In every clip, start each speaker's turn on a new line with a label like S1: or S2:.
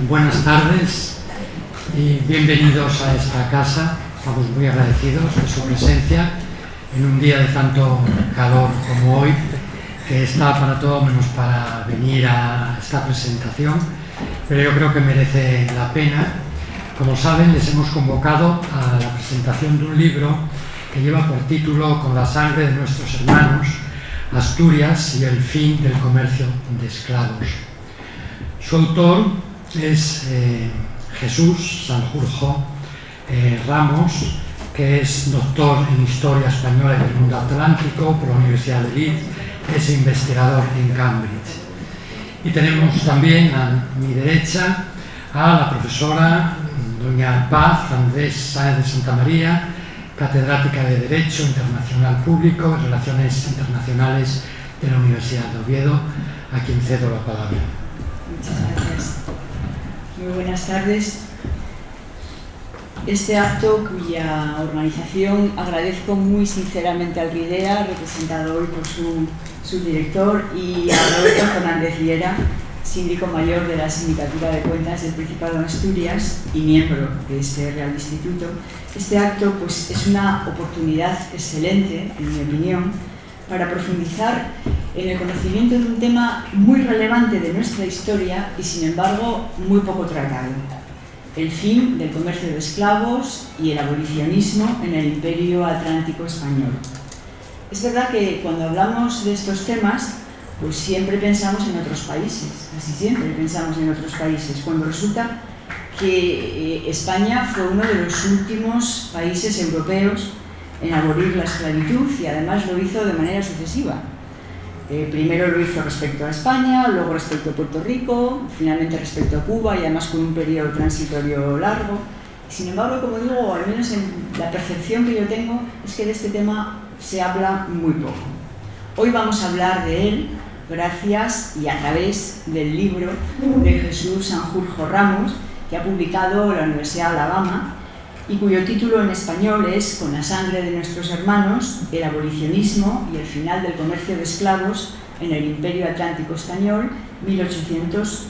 S1: Buenas tardes y bienvenidos a esta casa. Estamos muy agradecidos de su presencia en un día de tanto calor como hoy, que está para todo menos para venir a esta presentación, pero yo creo que merece la pena. Como saben, les hemos convocado a la presentación de un libro que lleva por título Con la sangre de nuestros hermanos, Asturias y el fin del comercio de esclavos. Su autor es Jesús Sanjurjo Ramos, que es doctor en Historia Española y del Mundo Atlántico por la Universidad de Leeds, es investigador en Cambridge. Y tenemos también a mi derecha a la profesora doña Paz Andrés Sáenz de Santa María, catedrática de Derecho Internacional Público y Relaciones Internacionales de la Universidad de Oviedo, a quien cedo la palabra.
S2: Muchas gracias. Muy buenas tardes. Este acto, cuya organización agradezco muy sinceramente al RIDEA, representado hoy por su director, y a Roberto Fernández Viera, síndico mayor de la Sindicatura de Cuentas del Principado de Asturias y miembro de este Real Instituto. Este acto es una oportunidad excelente, en mi opinión, para profundizar en el conocimiento de un tema muy relevante de nuestra historia y, sin embargo, muy poco tratado: el fin del comercio de esclavos y el abolicionismo en el Imperio Atlántico Español. Es verdad que cuando hablamos de estos temas, pues siempre pensamos en otros países, casi siempre pensamos en otros países, cuando resulta que España fue uno de los últimos países europeos en abolir la esclavitud, y además lo hizo de manera sucesiva. Primero lo hizo respecto a España, luego respecto a Puerto Rico, finalmente respecto a Cuba, y además con un periodo transitorio largo. Sin embargo, como digo, al menos en la percepción que yo tengo, es que de este tema se habla muy poco. Hoy vamos a hablar de él gracias y a través del libro de Jesús Sanjurjo Ramos, que ha publicado la Universidad de Alabama y cuyo título en español es Con la sangre de nuestros hermanos, el abolicionismo y el final del comercio de esclavos en el Imperio Atlántico Español, 1800-1870.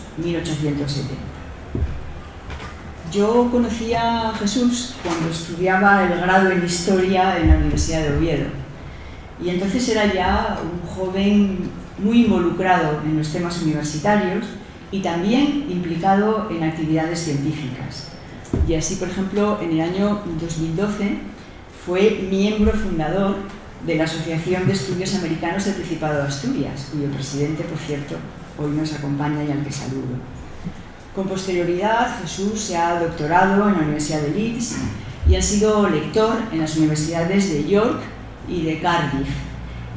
S2: Yo conocí a Jesús cuando estudiaba el grado en Historia en la Universidad de Oviedo, y entonces era ya un joven muy involucrado en los temas universitarios y también implicado en actividades científicas. Y así, por ejemplo, en el año 2012 fue miembro fundador de la Asociación de Estudios Americanos del Principado de Asturias, cuyo presidente, por cierto, hoy nos acompaña y al que saludo. Con posterioridad, Jesús se ha doctorado en la Universidad de Leeds y ha sido lector en las universidades de York y de Cardiff,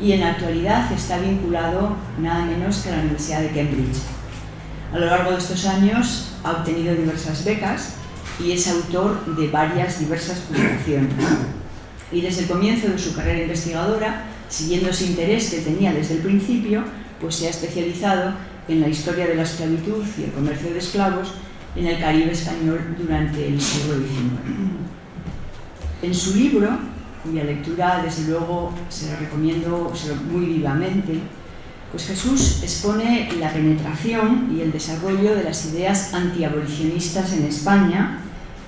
S2: y en la actualidad está vinculado nada menos que a la Universidad de Cambridge. A lo largo de estos años ha obtenido diversas becas y es autor de diversas publicaciones. Y desde el comienzo de su carrera investigadora, siguiendo ese interés que tenía desde el principio, pues se ha especializado en la historia de la esclavitud y el comercio de esclavos en el Caribe español durante el siglo XIX. En su libro, cuya lectura desde luego se la recomiendo muy vivamente, pues Jesús expone la penetración y el desarrollo de las ideas antiabolicionistas en España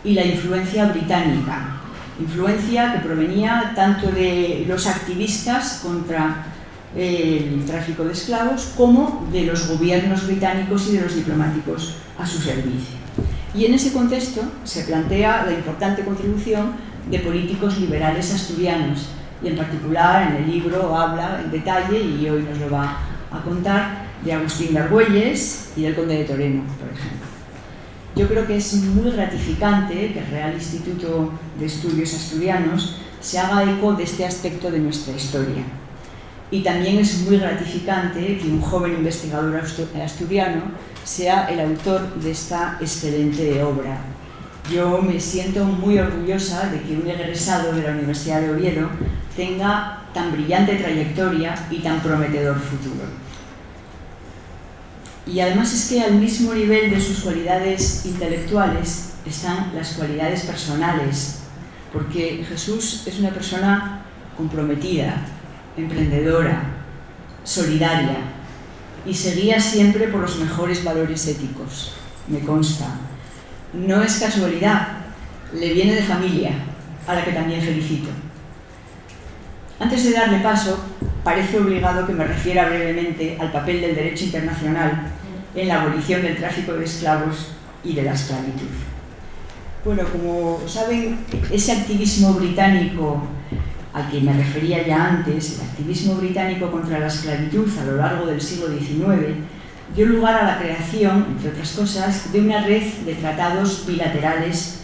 S2: y la influencia británica, influencia que provenía tanto de los activistas contra el tráfico de esclavos como de los gobiernos británicos y de los diplomáticos a su servicio. Y en ese contexto se plantea la importante contribución de políticos liberales asturianos, y en particular en el libro habla en detalle, y hoy nos lo va a contar, de Agustín de Argüelles y del Conde de Toreno, por ejemplo. Yo creo que es muy gratificante que el Real Instituto de Estudios Asturianos se haga eco de este aspecto de nuestra historia. Y también es muy gratificante que un joven investigador asturiano sea el autor de esta excelente obra. Yo me siento muy orgullosa de que un egresado de la Universidad de Oviedo tenga tan brillante trayectoria y tan prometedor futuro. Y además es que al mismo nivel de sus cualidades intelectuales están las cualidades personales, porque Jesús es una persona comprometida, emprendedora, solidaria, y se guía siempre por los mejores valores éticos, me consta. No es casualidad, le viene de familia, a la que también felicito. Antes de darle paso, parece obligado que me refiera brevemente al papel del derecho internacional en la abolición del tráfico de esclavos y de la esclavitud. Bueno, como saben, ese activismo británico al que me refería ya antes, el activismo británico contra la esclavitud a lo largo del siglo XIX, dio lugar a la creación, entre otras cosas, de una red de tratados bilaterales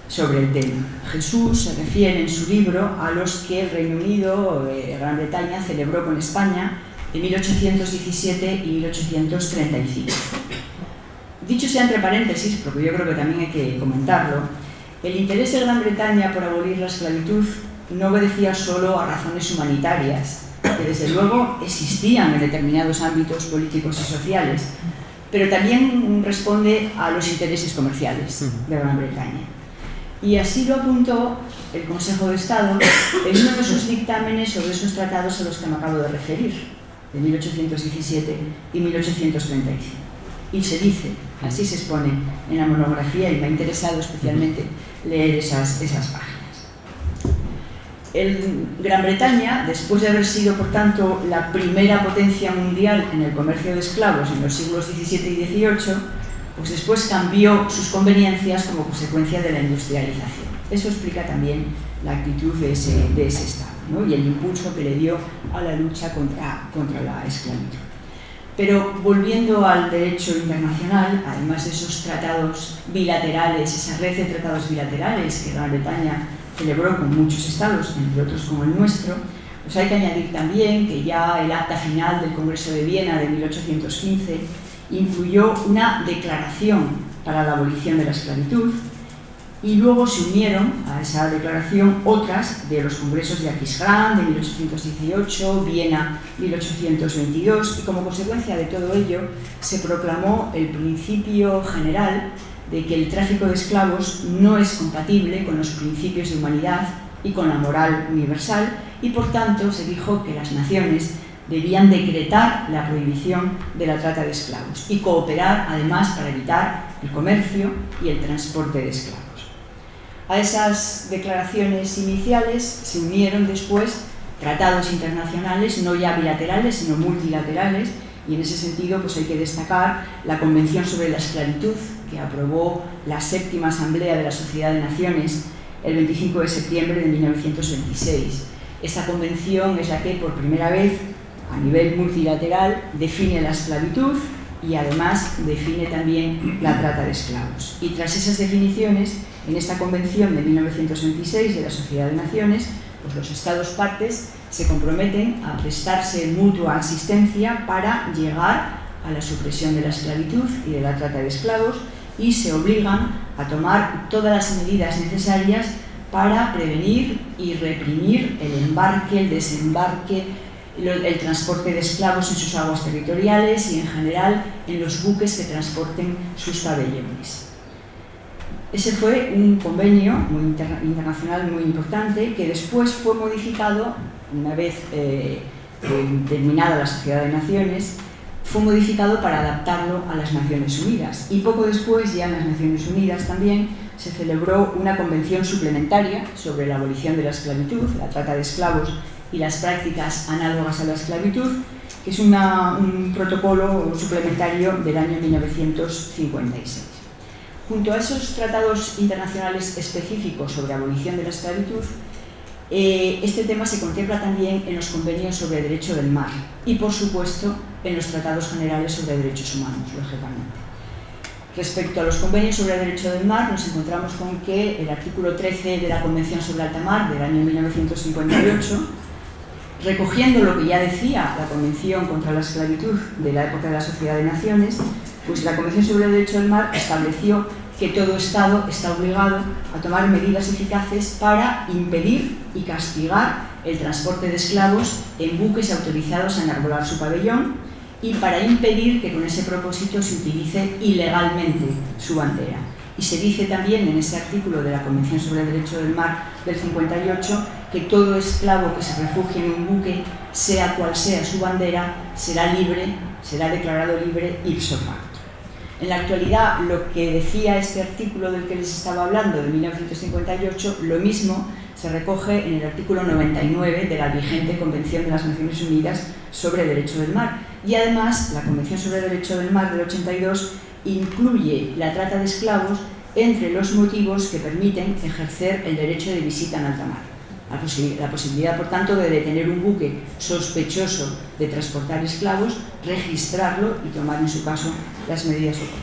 S2: sobre el tema. Jesús se refiere en su libro a los que el Reino Unido, Gran Bretaña, celebró con España en 1817 y 1835. Dicho sea entre paréntesis, porque yo creo que también hay que comentarlo, el interés de Gran Bretaña por abolir la esclavitud no obedecía solo a razones humanitarias, que desde luego existían en determinados ámbitos políticos y sociales, pero también responde a los intereses comerciales de Gran Bretaña. Y así lo apuntó el Consejo de Estado en uno de sus dictámenes sobre esos tratados a los que me acabo de referir, de 1817 y 1835. Y se dice, así se expone en la monografía, y me ha interesado especialmente leer esas páginas. Gran Bretaña, después de haber sido, por tanto, la primera potencia mundial en el comercio de esclavos en los siglos XVII y XVIII, pues después cambió sus conveniencias como consecuencia de la industrialización. Eso explica también la actitud de ese Estado, ¿no? Y el impulso que le dio a la lucha contra la esclavitud. Pero volviendo al derecho internacional, además de esos tratados bilaterales, esa red de tratados bilaterales que Gran Bretaña celebró con muchos estados, entre otros como el nuestro, pues hay que añadir también que ya el acta final del Congreso de Viena de 1815 incluyó una declaración para la abolición de la esclavitud, y luego se unieron a esa declaración otras de los congresos de Aquisgrán de 1818, Viena 1822, y como consecuencia de todo ello se proclamó el principio general de que el tráfico de esclavos no es compatible con los principios de humanidad y con la moral universal, y por tanto se dijo que las naciones debían decretar la prohibición de la trata de esclavos y cooperar además para evitar el comercio y el transporte de esclavos. A esas declaraciones iniciales se unieron después tratados internacionales, no ya bilaterales, sino multilaterales, y en ese sentido pues hay que destacar la Convención sobre la Esclavitud, que aprobó la 7ª Asamblea de la Sociedad de Naciones el 25 de septiembre de 1926. Esta convención es la que por primera vez a nivel multilateral define la esclavitud y además define también la trata de esclavos. Y tras esas definiciones, en esta convención de 1926 de la Sociedad de Naciones, pues los Estados partes se comprometen a prestarse mutua asistencia para llegar a la supresión de la esclavitud y de la trata de esclavos, y se obligan a tomar todas las medidas necesarias para prevenir y reprimir el embarque, el desembarque, el transporte de esclavos en sus aguas territoriales y en general en los buques que transporten sus pabellones. Ese fue un convenio internacional muy importante que después fue modificado, una vez terminada la Sociedad de Naciones, fue modificado para adaptarlo a las Naciones Unidas. Y poco después, ya en las Naciones Unidas también, se celebró una convención suplementaria sobre la abolición de la esclavitud, la trata de esclavos y las prácticas análogas a la esclavitud, que es un protocolo suplementario del año 1956. Junto a esos tratados internacionales específicos sobre abolición de la esclavitud, este tema se contempla también en los convenios sobre derecho del mar y, por supuesto, en los tratados generales sobre derechos humanos, lógicamente. Respecto a los convenios sobre derecho del mar, nos encontramos con que el artículo 13 de la Convención sobre alta mar del año 1958, recogiendo lo que ya decía la Convención contra la Esclavitud de la época de la Sociedad de Naciones, pues la Convención sobre el Derecho del Mar estableció que todo Estado está obligado a tomar medidas eficaces para impedir y castigar el transporte de esclavos en buques autorizados a enarbolar su pabellón y para impedir que con ese propósito se utilice ilegalmente su bandera. Y se dice también en ese artículo de la Convención sobre el Derecho del Mar del 58 que todo esclavo que se refugie en un buque, sea cual sea su bandera, será libre, será declarado libre ipso facto. En la actualidad, lo que decía este artículo del que les estaba hablando, de 1958, lo mismo se recoge en el artículo 99 de la vigente Convención de las Naciones Unidas sobre el Derecho del Mar. Y además, la Convención sobre el Derecho del Mar del 82 incluye la trata de esclavos entre los motivos que permiten ejercer el derecho de visita en alta mar. La posibilidad, por tanto, de detener un buque sospechoso de transportar esclavos, registrarlo y tomar, en su caso, las medidas oportunas.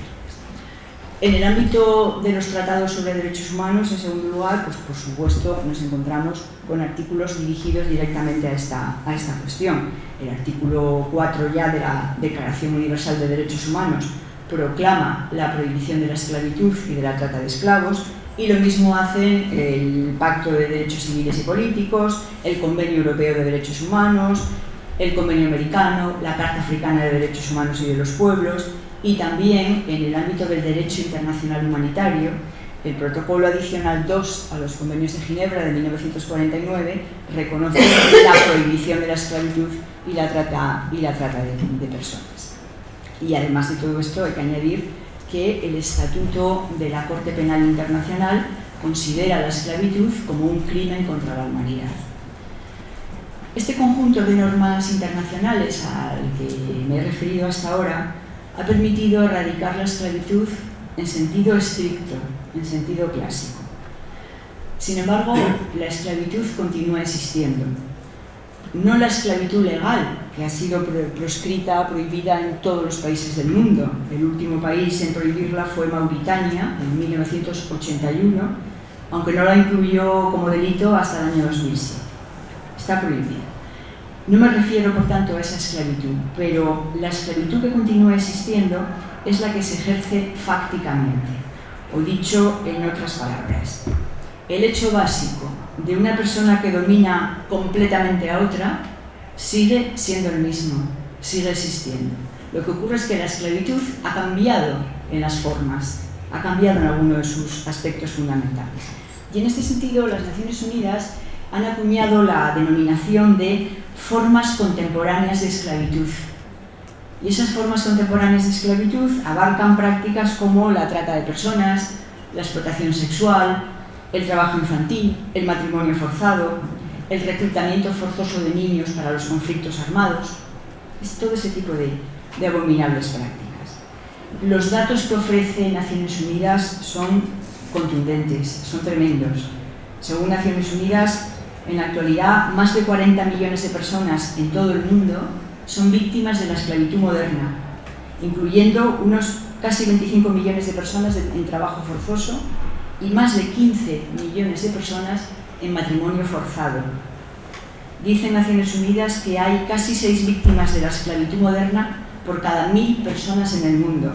S2: En el ámbito de los tratados sobre derechos humanos, en segundo lugar, pues por supuesto nos encontramos con artículos dirigidos directamente a esta cuestión. El artículo 4 ya de la Declaración Universal de Derechos Humanos proclama la prohibición de la esclavitud y de la trata de esclavos, y lo mismo hacen el Pacto de Derechos Civiles y Políticos, el Convenio Europeo de Derechos Humanos, el Convenio Americano, la Carta Africana de Derechos Humanos y de los Pueblos, y también en el ámbito del derecho internacional humanitario, el Protocolo Adicional 2 a los Convenios de Ginebra de 1949 reconoce la prohibición de la esclavitud y la trata de personas. Y además de todo esto hay que añadir que el Estatuto de la Corte Penal Internacional considera la esclavitud como un crimen contra la humanidad. Este conjunto de normas internacionales al que me he referido hasta ahora ha permitido erradicar la esclavitud en sentido estricto, en sentido clásico. Sin embargo, la esclavitud continúa existiendo. No la esclavitud legal, que ha sido proscrita, prohibida en todos los países del mundo. El último país en prohibirla fue Mauritania, en 1981, aunque no la incluyó como delito hasta el año 2007. Está prohibida. No me refiero, por tanto, a esa esclavitud, pero la esclavitud que continúa existiendo es la que se ejerce fácticamente, o dicho en otras palabras. El hecho básico de una persona que domina completamente a otra sigue siendo el mismo, sigue existiendo. Lo que ocurre es que la esclavitud ha cambiado en las formas, ha cambiado en alguno de sus aspectos fundamentales. Y en este sentido, las Naciones Unidas han acuñado la denominación de formas contemporáneas de esclavitud. Y esas formas contemporáneas de esclavitud abarcan prácticas como la trata de personas, la explotación sexual, el trabajo infantil, el matrimonio forzado, el reclutamiento forzoso de niños para los conflictos armados, es todo ese tipo de abominables prácticas. Los datos que ofrece Naciones Unidas son contundentes, son tremendos. Según Naciones Unidas, en la actualidad, más de 40 millones de personas en todo el mundo son víctimas de la esclavitud moderna, incluyendo unos casi 25 millones de personas en trabajo forzoso y más de 15 millones de personas en matrimonio forzado. Dicen Naciones Unidas que hay casi 6 víctimas de la esclavitud moderna por cada 1000 personas en el mundo.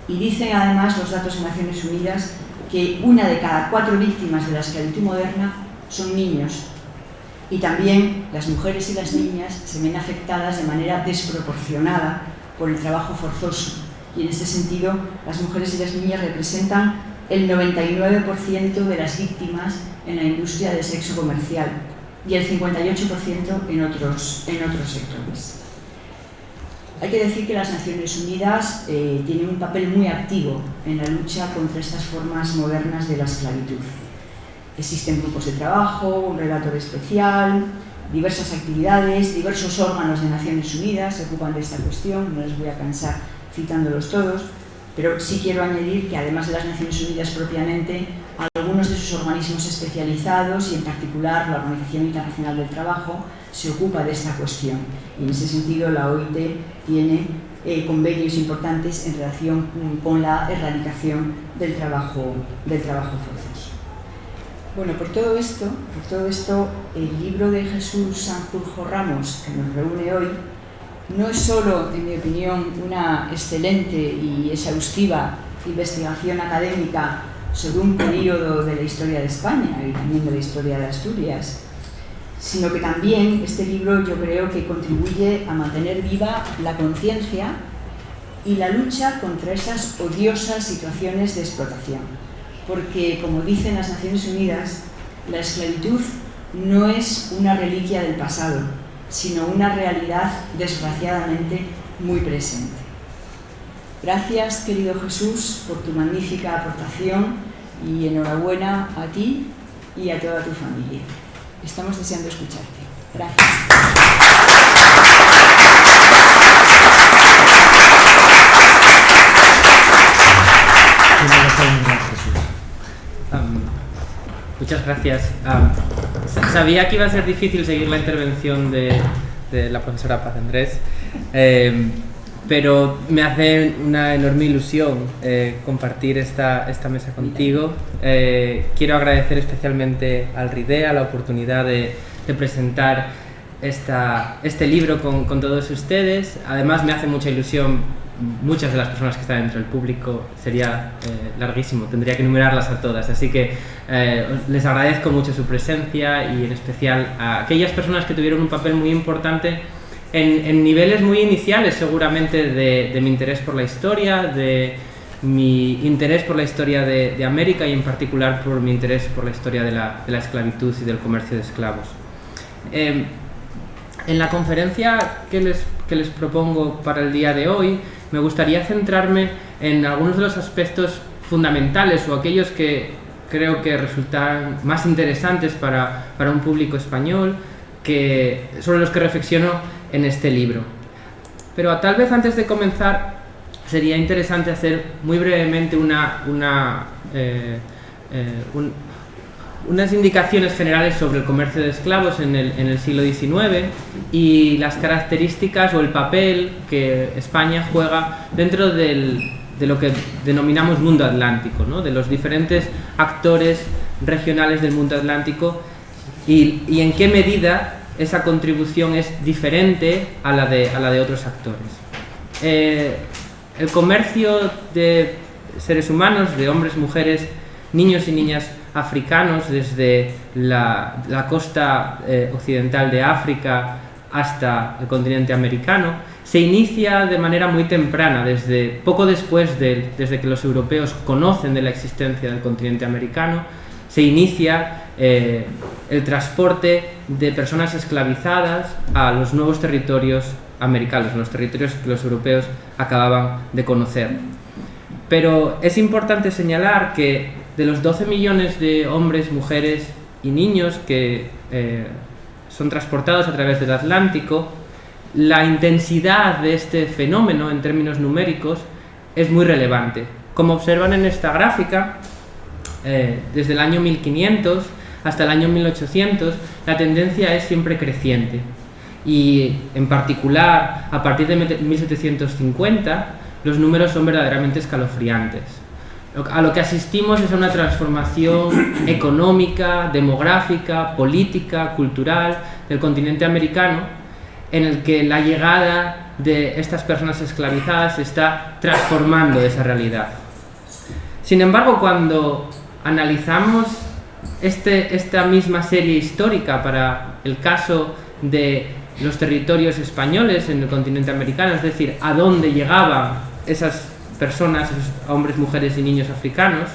S2: Y dicen además los datos de Naciones Unidas que 1 de cada 4 víctimas de la esclavitud moderna son niños. Y también las mujeres y las niñas se ven afectadas de manera desproporcionada por el trabajo forzoso. Y en este sentido, las mujeres y las niñas representan el 99% de las víctimas en la industria del sexo comercial y el 58% en otros sectores. Hay que decir que las Naciones Unidas tienen un papel muy activo en la lucha contra estas formas modernas de la esclavitud. Existen grupos de trabajo, un relator especial, diversas actividades, diversos órganos de Naciones Unidas se ocupan de esta cuestión, no les voy a cansar citándolos todos, pero sí quiero añadir que además de las Naciones Unidas propiamente, algunos de sus organismos especializados y en particular la Organización Internacional del Trabajo se ocupa de esta cuestión. Y en ese sentido la OIT tiene convenios importantes en relación con la erradicación del trabajo forzoso. Bueno, por todo esto, el libro de Jesús Sanjurjo Ramos, que nos reúne hoy, no es solo, en mi opinión, una excelente y exhaustiva investigación académica sobre un período de la historia de España y también de la historia de Asturias, sino que también este libro yo creo que contribuye a mantener viva la conciencia y la lucha contra esas odiosas situaciones de explotación. Porque, como dicen las Naciones Unidas, la esclavitud no es una reliquia del pasado, sino una realidad desgraciadamente muy presente. Gracias, querido Jesús, por tu magnífica aportación y enhorabuena a ti y a toda tu familia. Estamos deseando escucharte. Gracias.
S3: Muchas gracias. Sabía que iba a ser difícil seguir la intervención de la profesora Paz Andrés, pero me hace una enorme ilusión compartir esta mesa contigo. Quiero agradecer especialmente al RIDEA la oportunidad de presentar este libro con todos ustedes. Además, me hace mucha ilusión muchas de las personas que están dentro del público. Sería larguísimo, tendría que enumerarlas a todas, así que les agradezco mucho su presencia, y en especial a aquellas personas que tuvieron un papel muy importante en niveles muy iniciales, seguramente, de mi interés por la historia, de mi interés por la historia de América, y en particular por mi interés por la historia de la esclavitud y del comercio de esclavos. En la conferencia que les propongo para el día de hoy, me gustaría centrarme en algunos de los aspectos fundamentales, o aquellos que creo que resultan más interesantes para un público español, sobre los que reflexiono en este libro. Pero tal vez antes de comenzar sería interesante hacer muy brevemente unas indicaciones generales sobre el comercio de esclavos en el siglo XIX y las características o el papel que España juega dentro de lo que denominamos mundo atlántico, ¿no? De los diferentes actores regionales del mundo atlántico, y en qué medida esa contribución es diferente a la de otros actores. El comercio de seres humanos, de hombres, mujeres, niños y niñas africanos, desde la costa occidental de África hasta el continente americano, se inicia de manera muy temprana, poco después desde que los europeos conocen de la existencia del continente americano. Se inicia el transporte de personas esclavizadas a los nuevos territorios americanos, los territorios que los europeos acababan de conocer. Pero es importante señalar que de los 12 millones de hombres, mujeres y niños que son transportados a través del Atlántico, la intensidad de este fenómeno en términos numéricos es muy relevante. Como observan en esta gráfica, desde el año 1500 hasta el año 1800, la tendencia es siempre creciente. Y en particular, a partir de 1750, los números son verdaderamente escalofriantes. A lo que asistimos es a una transformación económica, demográfica, política, cultural del continente americano, en el que la llegada de estas personas esclavizadas está transformando esa realidad. Sin embargo, cuando analizamos esta misma serie histórica para el caso de los territorios españoles en el continente americano, es decir, a dónde llegaban esas personas, esos hombres, mujeres y niños africanos,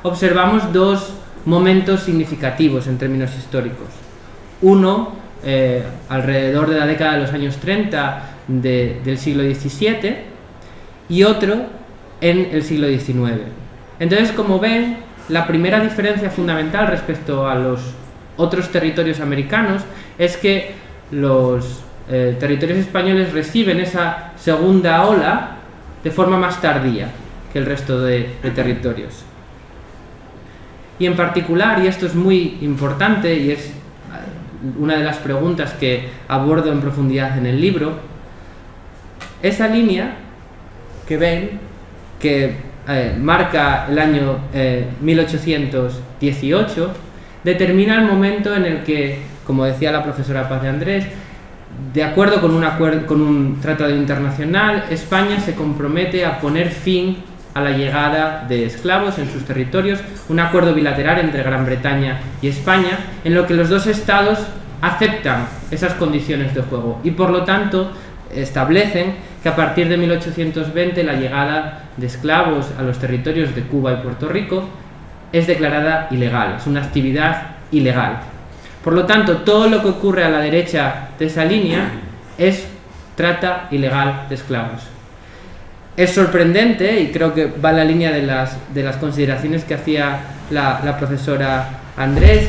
S3: observamos dos momentos significativos en términos históricos. Uno, alrededor de la década de los años 30 del siglo XVII, y otro en el siglo XIX. Entonces, como ven, la primera diferencia fundamental respecto a los otros territorios americanos es que los territorios españoles reciben esa segunda ola de forma más tardía que el resto de territorios. Y en particular, y esto es muy importante y es una de las preguntas que abordo en profundidad en el libro, esa línea que ven, que marca el año 1818, determina el momento en el que, como decía la profesora Paz de Andrés, de acuerdo con un tratado internacional, España se compromete a poner fin a la llegada de esclavos en sus territorios, un acuerdo bilateral entre Gran Bretaña y España, en lo que los dos estados aceptan esas condiciones de juego y, por lo tanto, establecen que a partir de 1820 la llegada de esclavos a los territorios de Cuba y Puerto Rico es declarada ilegal, es una actividad ilegal. Por lo tanto, todo lo que ocurre a la derecha de esa línea es trata ilegal de esclavos. Es sorprendente, y creo que va en la línea de las consideraciones que hacía la profesora Andrés,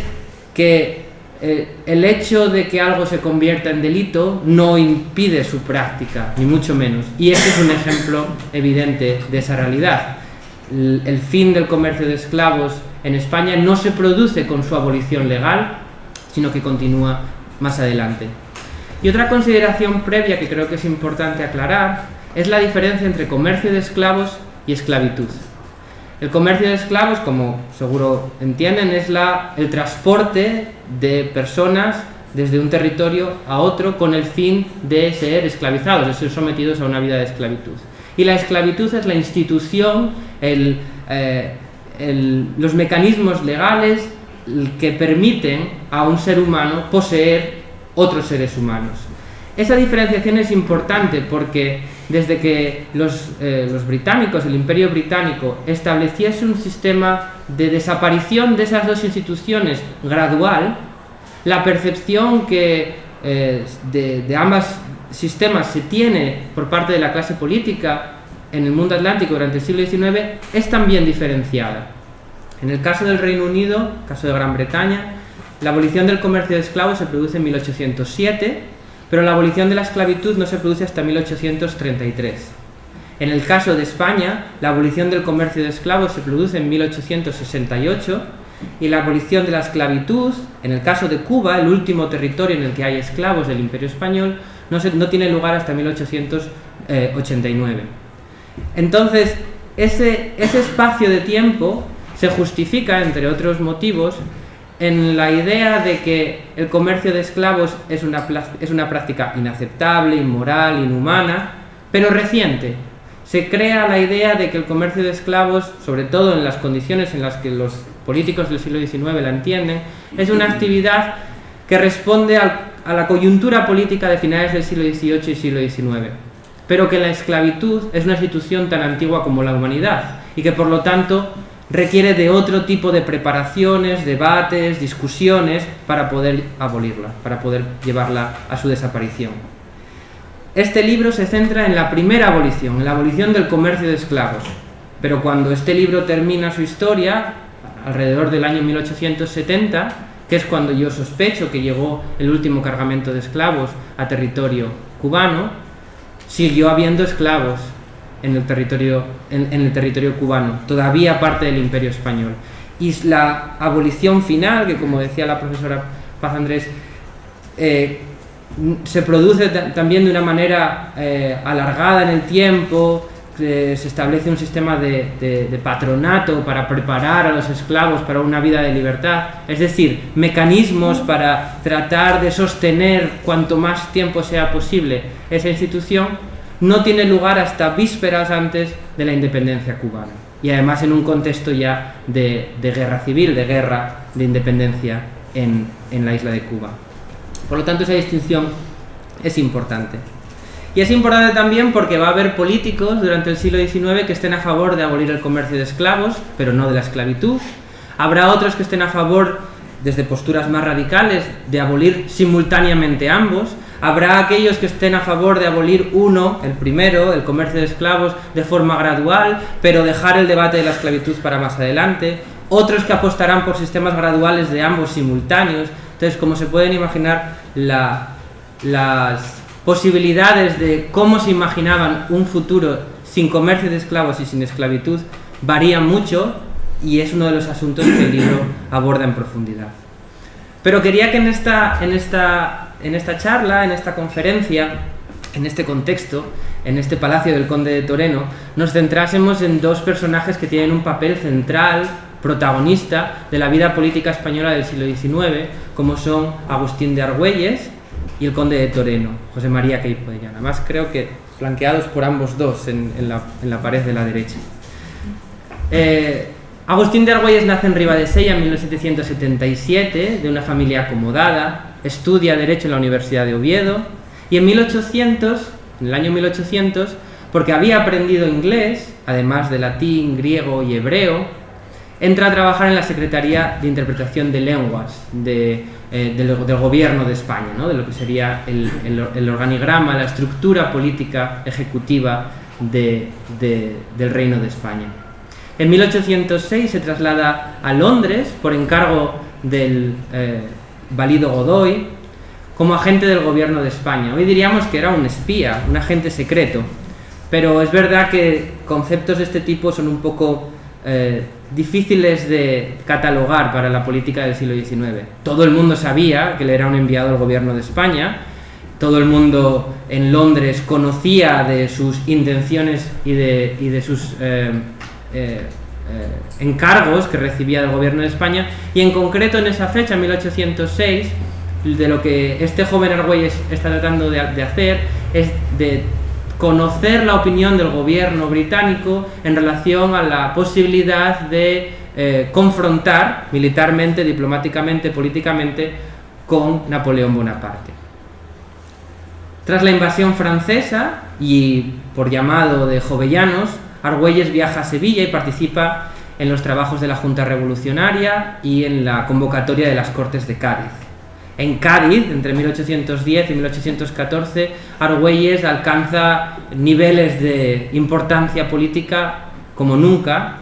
S3: que el hecho de que algo se convierta en delito no impide su práctica, ni mucho menos. Y este es un ejemplo evidente de esa realidad. El fin del comercio de esclavos en España no se produce con su abolición legal, sino que continúa más adelante. Y otra consideración previa que creo que es importante aclarar es la diferencia entre comercio de esclavos y esclavitud. El comercio de esclavos, como seguro entienden, es el transporte de personas desde un territorio a otro con el fin de ser esclavizados, de ser sometidos a una vida de esclavitud. Y la esclavitud es la institución, los mecanismos legales que permiten a un ser humano poseer otros seres humanos. Esa diferenciación es importante porque desde que los británicos, el Imperio Británico, estableciese un sistema de desaparición de esas dos instituciones gradual, la percepción que de ambos sistemas se tiene por parte de la clase política en el mundo atlántico durante el siglo XIX es también diferenciada. En el caso del Reino Unido, caso de Gran Bretaña, la abolición del comercio de esclavos se produce en 1807, pero la abolición de la esclavitud no se produce hasta 1833. En el caso de España, la abolición del comercio de esclavos se produce en 1868 y la abolición de la esclavitud, en el caso de Cuba, el último territorio en el que hay esclavos del Imperio Español, no tiene lugar hasta 1889. Entonces, ese espacio de tiempo se justifica, entre otros motivos, en la idea de que el comercio de esclavos es una práctica inaceptable, inmoral, inhumana, pero reciente. Se crea la idea de que el comercio de esclavos, sobre todo en las condiciones en las que los políticos del siglo XIX la entienden, es una actividad que responde a la coyuntura política de finales del siglo XVIII y siglo XIX, pero que la esclavitud es una institución tan antigua como la humanidad y que por lo tanto requiere de otro tipo de preparaciones, debates, discusiones para poder abolirla, para poder llevarla a su desaparición. Este libro se centra en la primera abolición, en la abolición del comercio de esclavos, pero cuando este libro termina su historia, alrededor del año 1870, que es cuando yo sospecho que llegó el último cargamento de esclavos a territorio cubano, siguió habiendo esclavos en el territorio cubano, todavía parte del Imperio Español. Y la abolición final, que como decía la profesora Paz Andrés, se produce también de una manera alargada en el tiempo. Se establece un sistema de patronato para preparar a los esclavos para una vida de libertad, es decir, mecanismos para tratar de sostener cuanto más tiempo sea posible esa institución, no tiene lugar hasta vísperas antes de la independencia cubana, y además en un contexto ya de guerra civil, de guerra de independencia en la isla de Cuba. Por lo tanto, esa distinción es importante. Y es importante también porque va a haber políticos durante el siglo XIX que estén a favor de abolir el comercio de esclavos, pero no de la esclavitud. Habrá otros que estén a favor, desde posturas más radicales, de abolir simultáneamente ambos. Habrá aquellos que estén a favor de abolir el primero, el comercio de esclavos, de forma gradual, pero dejar el debate de la esclavitud para más adelante. Otros que apostarán por sistemas graduales de ambos simultáneos. Entonces, como se pueden imaginar, las posibilidades de cómo se imaginaban un futuro sin comercio de esclavos y sin esclavitud varían mucho, y es uno de los asuntos que el libro aborda en profundidad. Pero quería que en esta charla, en esta conferencia, en este contexto, en este Palacio del Conde de Toreno, nos centrásemos en dos personajes que tienen un papel central, protagonista de la vida política española del siglo XIX, como son Agustín de Argüelles y el Conde de Toreno, José María Queipo de Llana. Además, creo que flanqueados por ambos dos en la pared de la derecha. Agustín de Argüelles nace en Ribadesella en 1777, de una familia acomodada, estudia Derecho en la Universidad de Oviedo, y en el año 1800, porque había aprendido inglés, además de latín, griego y hebreo, entra a trabajar en la Secretaría de Interpretación de Lenguas del Gobierno de España, ¿no? De lo que sería el organigrama, la estructura política ejecutiva del Reino de España. En 1806 se traslada a Londres por encargo del Valido Godoy como agente del Gobierno de España. Hoy diríamos que era un espía, un agente secreto, pero es verdad que conceptos de este tipo son un poco difíciles de catalogar para la política del siglo XIX. Todo el mundo sabía que él era un enviado del Gobierno de España, todo el mundo en Londres conocía de sus intenciones y de sus encargos que recibía del Gobierno de España, y en concreto en esa fecha, 1806, de lo que este joven Argüelles está tratando de hacer es de conocer la opinión del gobierno británico en relación a la posibilidad de confrontar militarmente, diplomáticamente, políticamente con Napoleón Bonaparte. Tras la invasión francesa y por llamado de Jovellanos, Argüelles viaja a Sevilla y participa en los trabajos de la Junta Revolucionaria y en la convocatoria de las Cortes de Cádiz. En Cádiz, entre 1810 y 1814, Argüelles alcanza niveles de importancia política como nunca,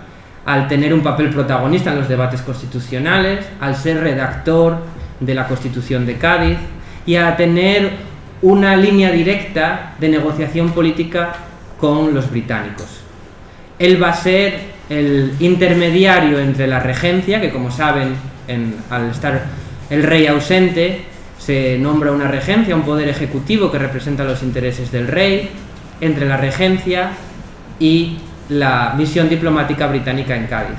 S3: al tener un papel protagonista en los debates constitucionales, al ser redactor de la Constitución de Cádiz y a tener una línea directa de negociación política con los británicos. Él va a ser el intermediario entre la regencia, que como saben, al estar el rey ausente, se nombra una regencia, un poder ejecutivo que representa los intereses del rey, entre la regencia y la misión diplomática británica en Cádiz.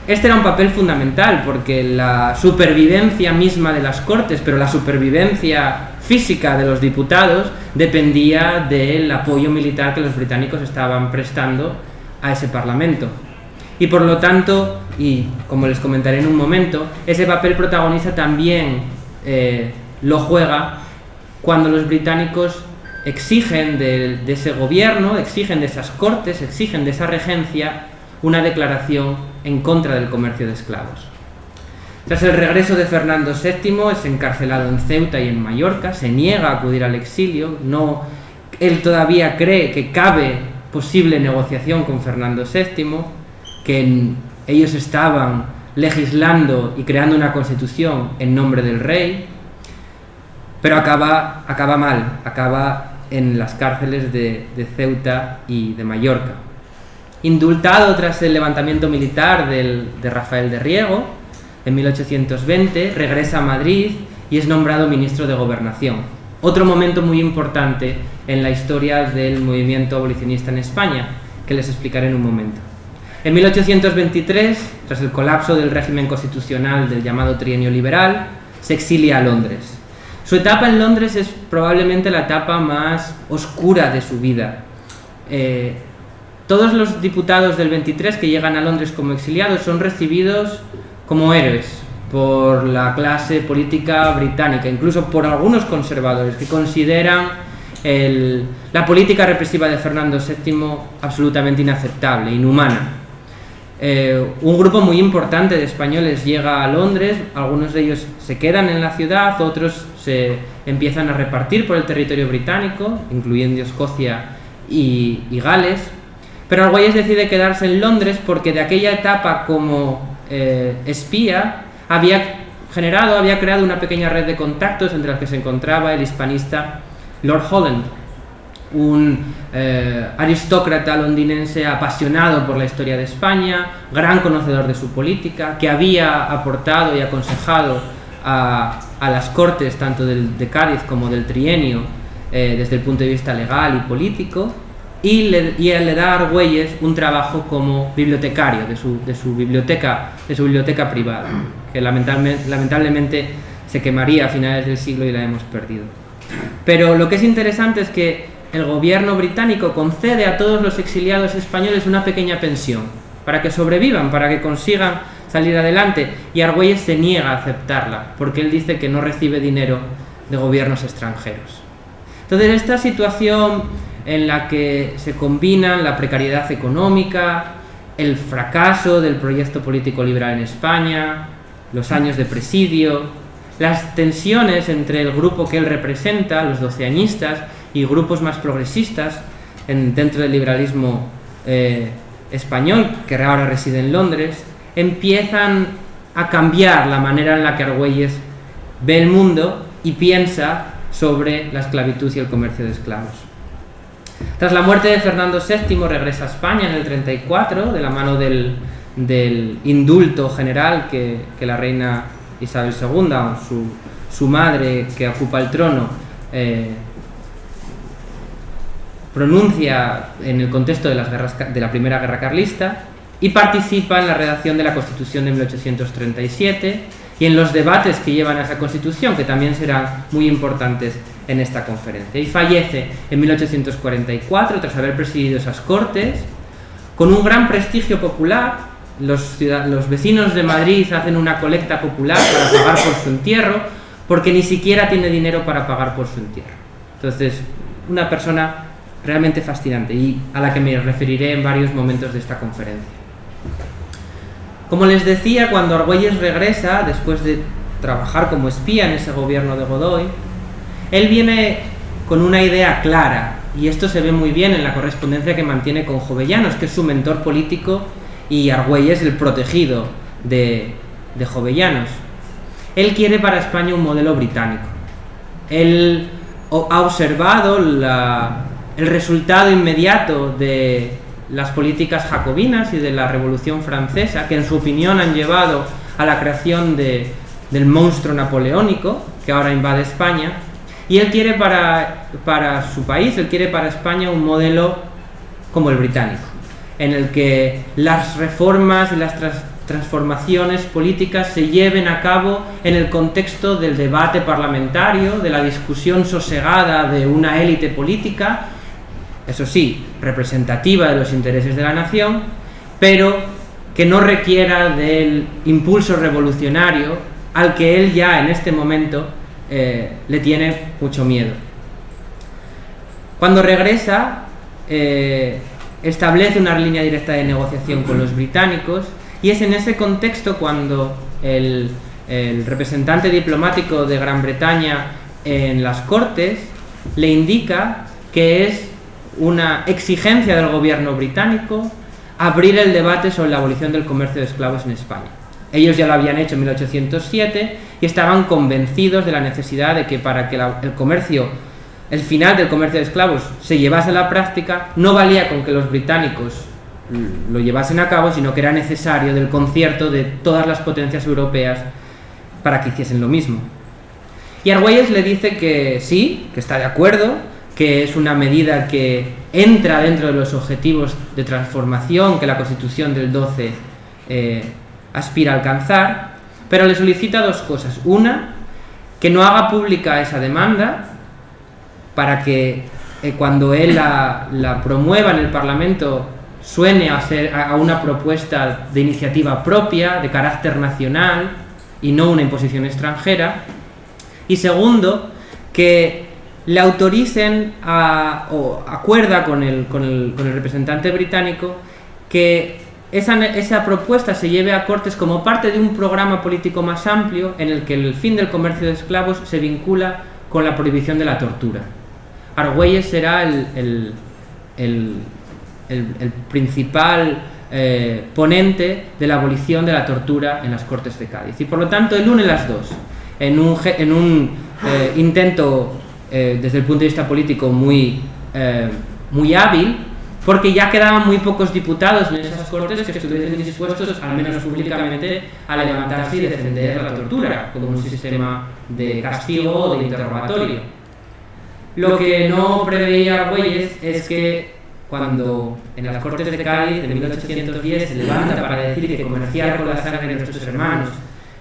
S3: Este era un papel fundamental porque la supervivencia misma de las Cortes, pero la supervivencia física de los diputados, dependía del apoyo militar que los británicos estaban prestando a ese Parlamento. Y por lo tanto, y como les comentaré en un momento, ese papel protagonista también lo juega cuando los británicos exigen de ese gobierno, exigen de esas Cortes, exigen de esa regencia una declaración en contra del comercio de esclavos. Tras el regreso de Fernando VII, es encarcelado en Ceuta y en Mallorca, se niega a acudir al exilio, él todavía cree que cabe posible negociación con Fernando VII, que ellos estaban legislando y creando una constitución en nombre del rey, pero acaba mal, acaba en las cárceles de Ceuta y de Mallorca. Indultado tras el levantamiento militar de Rafael de Riego, en 1820, regresa a Madrid y es nombrado ministro de Gobernación. Otro momento muy importante en la historia del movimiento abolicionista en España, que les explicaré en un momento. En 1823, tras el colapso del régimen constitucional del llamado trienio liberal, se exilia a Londres. Su etapa en Londres es probablemente la etapa más oscura de su vida. Todos los diputados del 23 que llegan a Londres como exiliados son recibidos como héroes por la clase política británica, incluso por algunos conservadores que consideran la política represiva de Fernando VII absolutamente inaceptable, inhumana. Un grupo muy importante de españoles llega a Londres, algunos de ellos se quedan en la ciudad, otros se empiezan a repartir por el territorio británico, incluyendo Escocia y Gales, pero Argüelles decide quedarse en Londres porque de aquella etapa como espía había creado una pequeña red de contactos entre las que se encontraba el hispanista Lord Holland, un aristócrata londinense apasionado por la historia de España, gran conocedor de su política, que había aportado y aconsejado a las Cortes tanto de Cádiz como del trienio desde el punto de vista legal y político, y le da a Argüelles un trabajo como bibliotecario de su biblioteca privada, que lamentablemente se quemaría a finales del siglo y la hemos perdido. Pero lo que es interesante es que el gobierno británico concede a todos los exiliados españoles una pequeña pensión para que sobrevivan, para que consigan salir adelante, y Argüelles se niega a aceptarla porque él dice que no recibe dinero de gobiernos extranjeros. Entonces, esta situación en la que se combinan la precariedad económica, el fracaso del proyecto político liberal en España, los años de presidio, las tensiones entre el grupo que él representa, los doceañistas, y grupos más progresistas dentro del liberalismo español, que ahora reside en Londres, empiezan a cambiar la manera en la que Argüelles ve el mundo y piensa sobre la esclavitud y el comercio de esclavos. Tras la muerte de Fernando VII regresa a España en el 34 de la mano del indulto general que la reina Isabel II, su madre que ocupa el trono, pronuncia en el contexto de la Primera Guerra Carlista, y participa en la redacción de la Constitución de 1837 y en los debates que llevan a esa Constitución, que también serán muy importantes en esta conferencia. Y fallece en 1844 tras haber presidido esas Cortes, con un gran prestigio popular. Los vecinos de Madrid hacen una colecta popular para pagar por su entierro, porque ni siquiera tiene dinero para pagar por su entierro. Entonces, una persona realmente fascinante y a la que me referiré en varios momentos de esta conferencia. Como les decía, cuando Argüelles regresa, después de trabajar como espía en ese gobierno de Godoy, él viene con una idea clara, y esto se ve muy bien en la correspondencia que mantiene con Jovellanos, que es su mentor político, y Argüelles el protegido de Jovellanos. Él quiere para España un modelo británico. Él ha observado el resultado inmediato de las políticas jacobinas y de la Revolución Francesa, que en su opinión han llevado a la creación del monstruo napoleónico que ahora invade España, y él quiere para su país, él quiere para España un modelo como el británico, en el que las reformas y las transformaciones políticas se lleven a cabo en el contexto del debate parlamentario, de la discusión sosegada de una élite política, eso sí, representativa de los intereses de la nación, pero que no requiera del impulso revolucionario al que él ya en este momento le tiene mucho miedo. Cuando regresa, establece una línea directa de negociación con los británicos, y es en ese contexto cuando el representante diplomático de Gran Bretaña en las Cortes le indica que es una exigencia del gobierno británico abrir el debate sobre la abolición del comercio de esclavos en España. Ellos ya lo habían hecho en 1807 y estaban convencidos de la necesidad de que para que el final del comercio de esclavos se llevase a la práctica, no valía con que los británicos lo llevasen a cabo, sino que era necesario del concierto de todas las potencias europeas para que hiciesen lo mismo. Y Argüelles le dice que sí, que está de acuerdo, que es una medida que entra dentro de los objetivos de transformación que la Constitución del 12 aspira a alcanzar, pero le solicita dos cosas. Una, que no haga pública esa demanda, para que cuando él la promueva en el Parlamento suene a una propuesta de iniciativa propia, de carácter nacional, y no una imposición extranjera. Y segundo, que le autoricen o acuerda con el representante británico que esa propuesta se lleve a Cortes como parte de un programa político más amplio en el que el fin del comercio de esclavos se vincula con la prohibición de la tortura. Argüelles será el principal ponente de la abolición de la tortura en las Cortes de Cádiz, y por lo tanto él une las dos en un intento desde el punto de vista político muy hábil, porque ya quedaban muy pocos diputados en esas Cortes que estuviesen dispuestos, al menos públicamente, a levantarse y defender la tortura como un sistema de castigo o de interrogatorio. Lo que no preveía Argüelles es que cuando en las Cortes de Cádiz de 1810 se levanta para decir que comerciar con la sangre de nuestros hermanos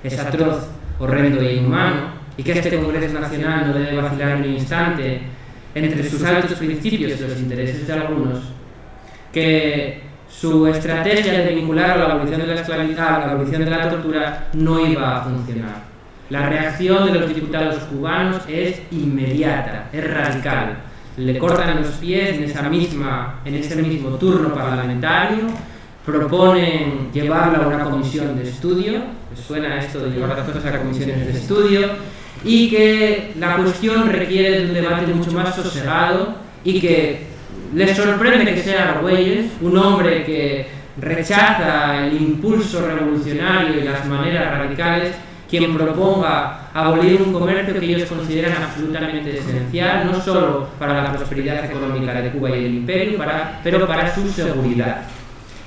S3: es atroz, horrendo e inhumano, y que este Congreso Nacional no debe vacilar ni un instante entre sus altos principios y los intereses de algunos, que su estrategia de vincular a la abolición de la esclavitud a la abolición de la tortura no iba a funcionar. La reacción de los diputados cubanos es inmediata, es radical. Le cortan los pies en ese mismo turno parlamentario, proponen llevarla a una comisión de estudio. ¿Les suena esto de llevar las cosas a comisiones de estudio? Y que la cuestión requiere de un debate mucho más sosegado y que les sorprende que sea Argüelles, un hombre que rechaza el impulso revolucionario y las maneras radicales, quien proponga abolir un comercio que ellos consideran absolutamente esencial, no solo para la prosperidad económica de Cuba y el imperio, pero para su seguridad.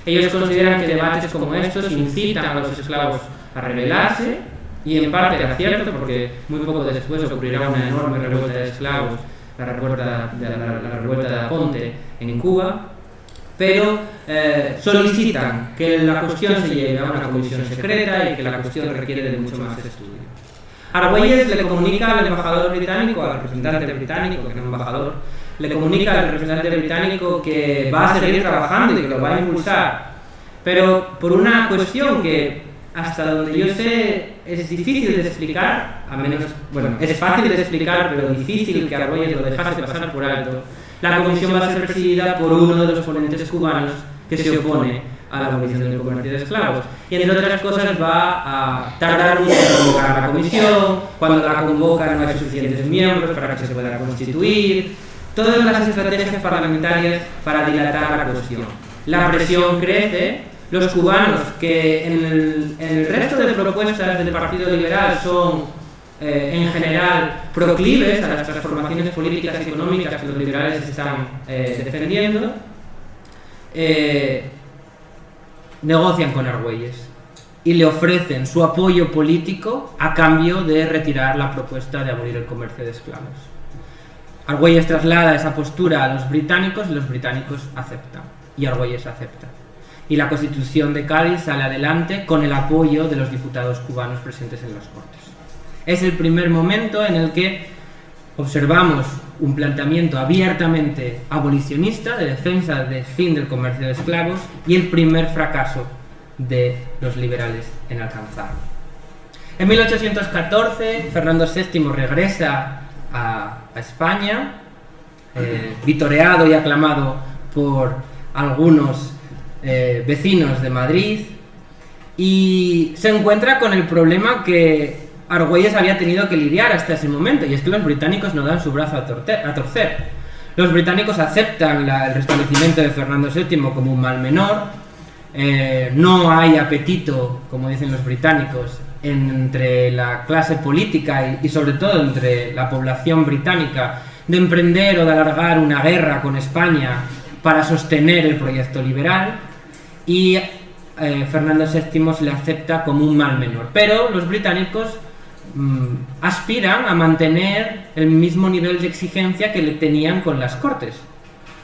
S3: Ellos consideran que debates como estos incitan a los esclavos a rebelarse, y en parte era cierto, porque muy poco después ocurrirá una enorme revuelta de esclavos, la revuelta de Aponte en Cuba, pero solicitan que la cuestión se lleve a una comisión secreta y que la cuestión requiere de mucho más estudio. Argüelles le comunica al embajador británico, al representante británico, que no es embajador, le comunica al representante británico que va a seguir trabajando y que lo va a impulsar, pero por una cuestión que hasta donde yo sé es difícil de explicar, a menos, bueno, es fácil de explicar, pero difícil que Argüelles lo dejase pasar por alto. La comisión va a ser presidida por uno de los ponentes cubanos que se opone a la abolición del comercio de esclavos. Y entre otras cosas va a tardar mucho en convocar la comisión, cuando la convoca no hay suficientes miembros para que se pueda constituir, todas las estrategias parlamentarias para dilatar la cuestión. La presión crece. Los cubanos, que en el resto de propuestas del Partido Liberal son en general proclives a las transformaciones políticas y económicas que los liberales están defendiendo, negocian con Argüelles y le ofrecen su apoyo político a cambio de retirar la propuesta de abolir el comercio de esclavos. Argüelles traslada esa postura a los británicos y los británicos aceptan, y Argüelles acepta. Y la Constitución de Cádiz sale adelante con el apoyo de los diputados cubanos presentes en las Cortes. Es el primer momento en el que observamos un planteamiento abiertamente abolicionista de defensa del fin del comercio de esclavos y el primer fracaso de los liberales en alcanzarlo. En 1814, Fernando VII regresa a España, vitoreado y aclamado por algunos vecinos de Madrid, y se encuentra con el problema que Argüelles había tenido que lidiar hasta ese momento, y es que los británicos no dan su brazo a torcer. Los británicos aceptan el restablecimiento de Fernando VII como un mal menor, no hay apetito, como dicen los británicos, entre la clase política y sobre todo entre la población británica de emprender o de alargar una guerra con España para sostener el proyecto liberal, y Fernando VII se le acepta como un mal menor. Pero los británicos aspiran a mantener el mismo nivel de exigencia que le tenían con las Cortes.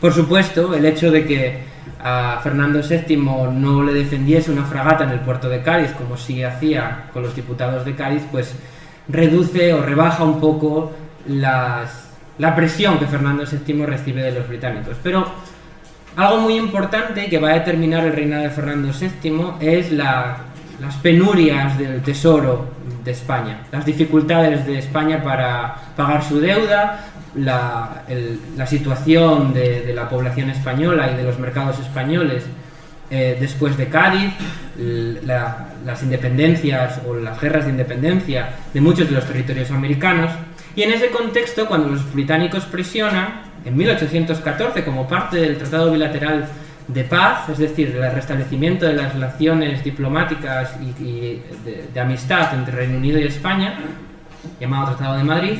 S3: Por supuesto, el hecho de que a Fernando VII no le defendiese una fragata en el puerto de Cádiz, como sí hacía con los diputados de Cádiz, pues reduce o rebaja un poco la presión que Fernando VII recibe de los británicos. Pero algo muy importante que va a determinar el reinado de Fernando VII es las penurias del tesoro de España, las dificultades de España para pagar su deuda, la situación de la población española y de los mercados españoles después de Cádiz, las independencias o las guerras de independencia de muchos de los territorios americanos. Y en ese contexto, cuando los británicos presionan, en 1814, como parte del Tratado Bilateral de Paz, es decir, el restablecimiento de las relaciones diplomáticas y de amistad entre Reino Unido y España, llamado Tratado de Madrid,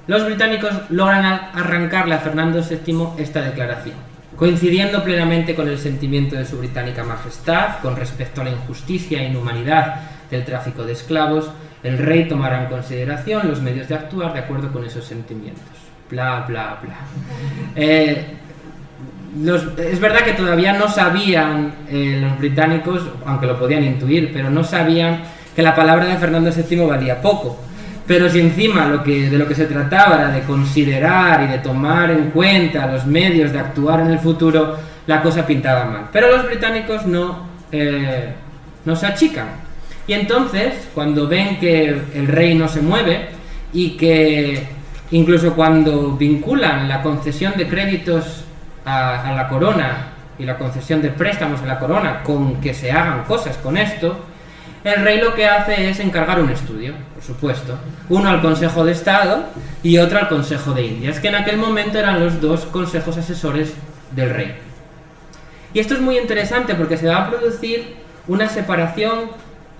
S3: los británicos logran arrancarle a Fernando VII esta declaración, coincidiendo plenamente con el sentimiento de su británica majestad con respecto a la injusticia e inhumanidad del tráfico de esclavos. El rey tomará en consideración los medios de actuar de acuerdo con esos sentimientos. Bla, bla, bla. Es verdad que todavía no sabían los británicos, aunque lo podían intuir, pero no sabían que la palabra de Fernando VII valía poco. Pero si encima de lo que se trataba era de considerar y de tomar en cuenta los medios de actuar en el futuro, la cosa pintaba mal. Pero los británicos no se achican. Y entonces, cuando ven que el rey no se mueve y que incluso cuando vinculan la concesión de créditos a la corona y la concesión de préstamos a la corona con que se hagan cosas con esto, el rey lo que hace es encargar un estudio, por supuesto, uno al Consejo de Estado y otro al Consejo de Indias, que en aquel momento eran los dos consejos asesores del rey. Y esto es muy interesante porque se va a producir una separación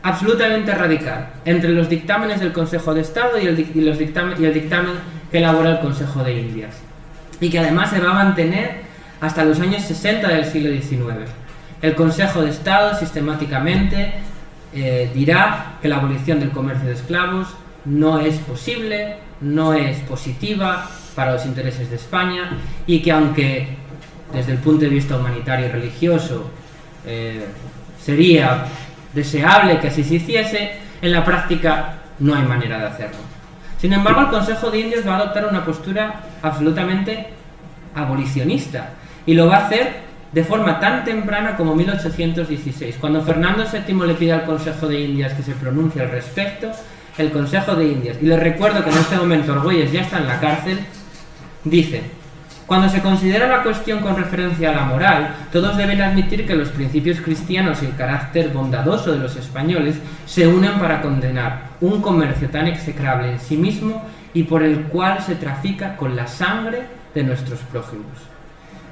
S3: absolutamente radical entre los dictámenes del Consejo de Estado y el dictamen que elabora el Consejo de Indias, y que además se va a mantener hasta los años 60 del siglo XIX. El Consejo de Estado sistemáticamente dirá que la abolición del comercio de esclavos no es posible, no es positiva para los intereses de España, y que aunque desde el punto de vista humanitario y religioso sería deseable que así se hiciese, en la práctica no hay manera de hacerlo. Sin embargo, el Consejo de Indias va a adoptar una postura absolutamente abolicionista, y lo va a hacer de forma tan temprana como 1816, cuando Fernando VII le pide al Consejo de Indias que se pronuncie al respecto. El Consejo de Indias, y les recuerdo que en este momento Argüelles ya está en la cárcel, dice: cuando se considera la cuestión con referencia a la moral, todos deben admitir que los principios cristianos y el carácter bondadoso de los españoles se unen para condenar un comercio tan execrable en sí mismo y por el cual se trafica con la sangre de nuestros prójimos.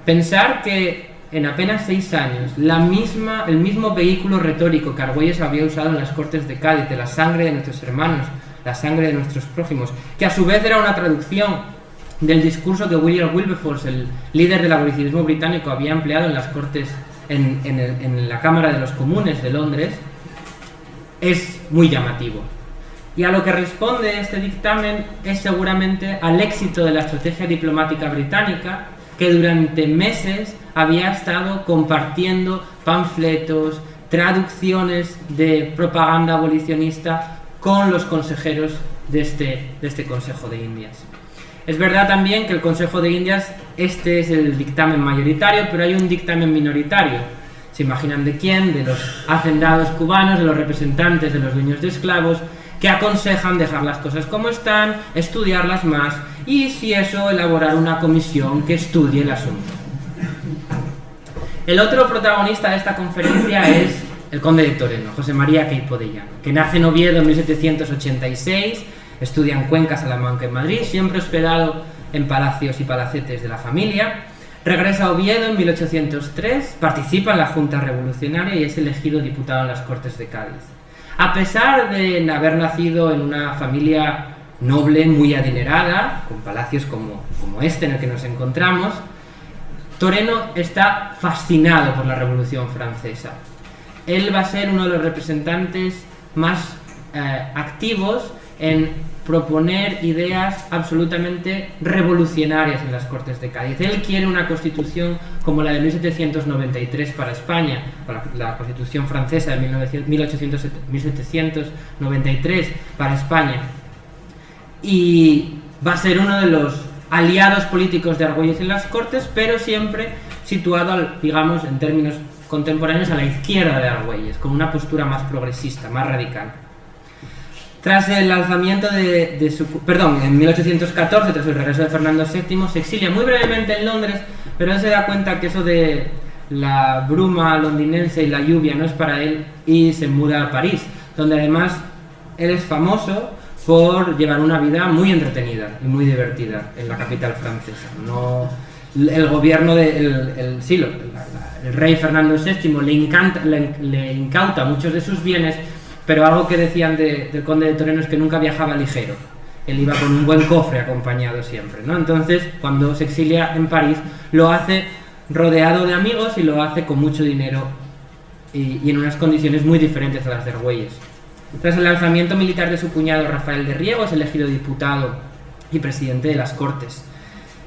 S3: Pensar que en apenas 6 años el mismo vehículo retórico que Argüelles había usado en las Cortes de Cádiz, de la sangre de nuestros hermanos, la sangre de nuestros prójimos, que a su vez era una traducción del discurso que William Wilberforce, el líder del abolicionismo británico, había empleado en las Cortes, en la Cámara de los Comunes de Londres, es muy llamativo. Y a lo que responde este dictamen es seguramente al éxito de la estrategia diplomática británica, que durante meses había estado compartiendo panfletos, traducciones de propaganda abolicionista con los consejeros de este Consejo de Indias. Es verdad también que el Consejo de Indias, este es el dictamen mayoritario, pero hay un dictamen minoritario. ¿Se imaginan de quién? De los hacendados cubanos, de los representantes de los dueños de esclavos, que aconsejan dejar las cosas como están, estudiarlas más y, si eso, elaborar una comisión que estudie el asunto. El otro protagonista de esta conferencia es el conde de Toreno, José María Queipo de Llano, que nace en Oviedo en 1786, estudia en Cuenca, Salamanca y Madrid, siempre hospedado en palacios y palacetes de la familia. Regresa a Oviedo en 1803, participa en la Junta Revolucionaria y es elegido diputado en las Cortes de Cádiz. A pesar de haber nacido en una familia noble, muy adinerada, con palacios como este en el que nos encontramos, Toreno está fascinado por la Revolución Francesa. Él va a ser uno de los representantes más activos en proponer ideas absolutamente revolucionarias en las Cortes de Cádiz. Él quiere una constitución como la de 1793 para España, la constitución francesa de 1793 para España, y va a ser uno de los aliados políticos de Argüelles en las Cortes, pero siempre situado, digamos, en términos contemporáneos, a la izquierda de Argüelles, con una postura más progresista, más radical. Tras el alzamiento en 1814, tras el regreso de Fernando VII, se exilia muy brevemente en Londres, pero él se da cuenta que eso de la bruma londinense y la lluvia no es para él, y se muda a París, donde además él es famoso por llevar una vida muy entretenida y muy divertida en la capital francesa. El gobierno el rey Fernando VII le incauta muchos de sus bienes, pero algo que decían del conde de Toreno es que nunca viajaba ligero. Él iba con un buen cofre acompañado siempre, ¿no? Entonces, cuando se exilia en París, lo hace rodeado de amigos y lo hace con mucho dinero y en unas condiciones muy diferentes a las de Argüelles. Tras el alzamiento militar de su cuñado Rafael de Riego, es elegido diputado y presidente de las Cortes.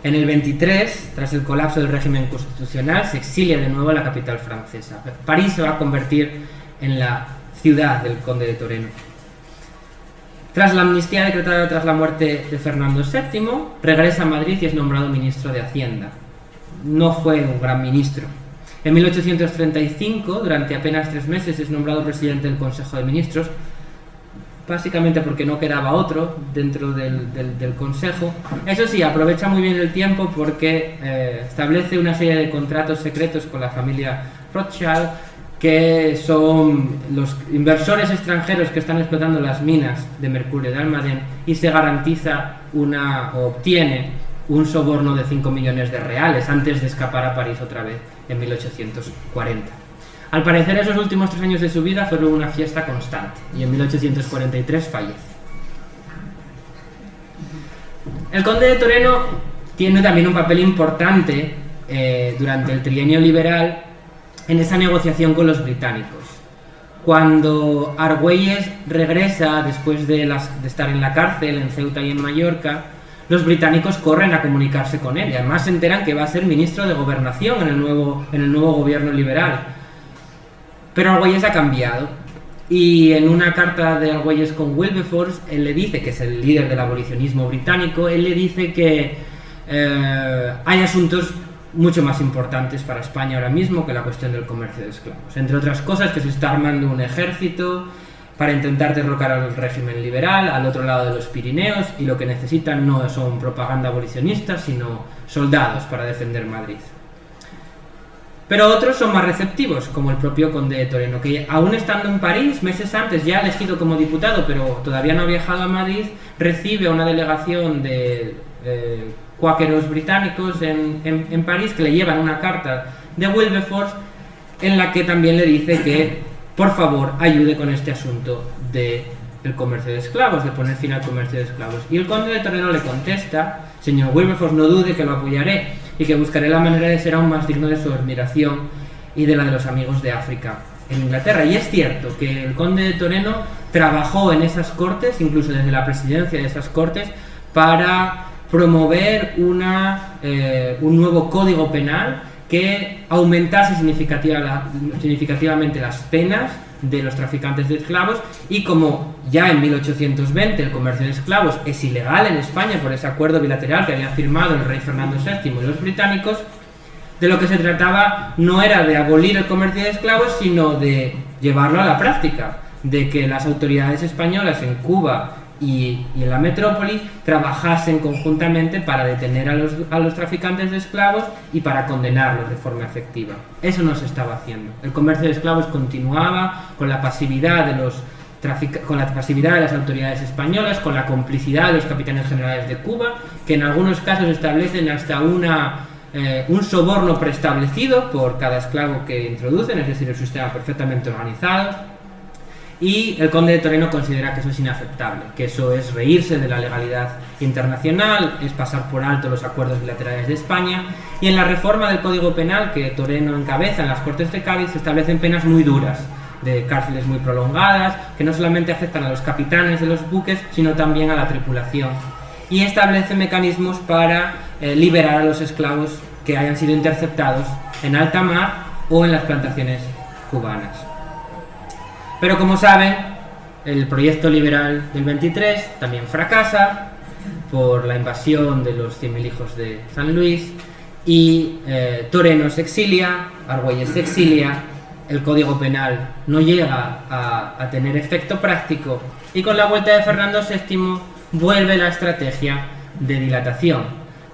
S3: En el 23, tras el colapso del régimen constitucional, se exilia de nuevo a la capital francesa. París se va a convertir en la ciudad del conde de Toreno. Tras la amnistía decretada tras la muerte de Fernando VII, regresa a Madrid y es nombrado ministro de Hacienda. No fue un gran ministro. En 1835, durante apenas 3 meses, es nombrado presidente del Consejo de Ministros, básicamente porque no quedaba otro dentro del Consejo. Eso sí, aprovecha muy bien el tiempo porque establece una serie de contratos secretos con la familia Rothschild, que son los inversores extranjeros que están explotando las minas de mercurio de Almadén, y se garantiza obtiene un soborno de 5 millones de reales antes de escapar a París otra vez en 1840. Al parecer, esos últimos 3 años de su vida fueron una fiesta constante, y en 1843 fallece. El conde de Toreno tiene también un papel importante durante el trienio liberal en esa negociación con los británicos. Cuando Argüelles regresa después de estar en la cárcel en Ceuta y en Mallorca, los británicos corren a comunicarse con él, y además se enteran que va a ser ministro de Gobernación en el nuevo gobierno liberal. Pero Argüelles ha cambiado, y en una carta de Argüelles con Wilberforce, él le dice, que es el líder del abolicionismo británico, él le dice que hay asuntos mucho más importantes para España ahora mismo que la cuestión del comercio de esclavos. Entre otras cosas, que se está armando un ejército para intentar derrocar al régimen liberal al otro lado de los Pirineos, y lo que necesitan no son propaganda abolicionista, sino soldados para defender Madrid. Pero otros son más receptivos, como el propio conde de Toreno, que aún estando en París, meses antes, ya elegido como diputado, pero todavía no ha viajado a Madrid, recibe a una delegación de cuáqueros británicos en París, que le llevan una carta de Wilberforce en la que también le dice que por favor ayude con este asunto del comercio de esclavos, de poner fin al comercio de esclavos. Y el conde de Toreno le contesta: señor Wilberforce, no dude que lo apoyaré y que buscaré la manera de ser aún más digno de su admiración y de la de los amigos de África en Inglaterra. Y es cierto que el conde de Toreno trabajó en esas cortes, incluso desde la presidencia de esas cortes, para promover un nuevo código penal que aumentase significativamente las penas de los traficantes de esclavos, y como ya en 1820 el comercio de esclavos es ilegal en España por ese acuerdo bilateral que habían firmado el rey Fernando VII y los británicos, de lo que se trataba no era de abolir el comercio de esclavos, sino de llevarlo a la práctica, de que las autoridades españolas en Cuba y en la metrópoli trabajasen conjuntamente para detener a los traficantes de esclavos y para condenarlos de forma efectiva. Eso no se estaba haciendo. El comercio de esclavos continuaba con la pasividad de las autoridades españolas, con la complicidad de los capitanes generales de Cuba, que en algunos casos establecen hasta un soborno preestablecido por cada esclavo que introducen, es decir, el sistema perfectamente organizado. Y el conde de Toreno considera que eso es inaceptable, que eso es reírse de la legalidad internacional, es pasar por alto los acuerdos bilaterales de España. Y en la reforma del Código Penal que Toreno encabeza en las Cortes de Cádiz se establecen penas muy duras, de cárceles muy prolongadas, que no solamente afectan a los capitanes de los buques, sino también a la tripulación. Y establece mecanismos para liberar a los esclavos que hayan sido interceptados en alta mar o en las plantaciones cubanas. Pero como saben, el proyecto liberal del 23 también fracasa por la invasión de los 100.000 hijos de San Luis, y Toreno se exilia, Argüelles se exilia, el Código Penal no llega a tener efecto práctico, y con la vuelta de Fernando VII vuelve la estrategia de dilatación,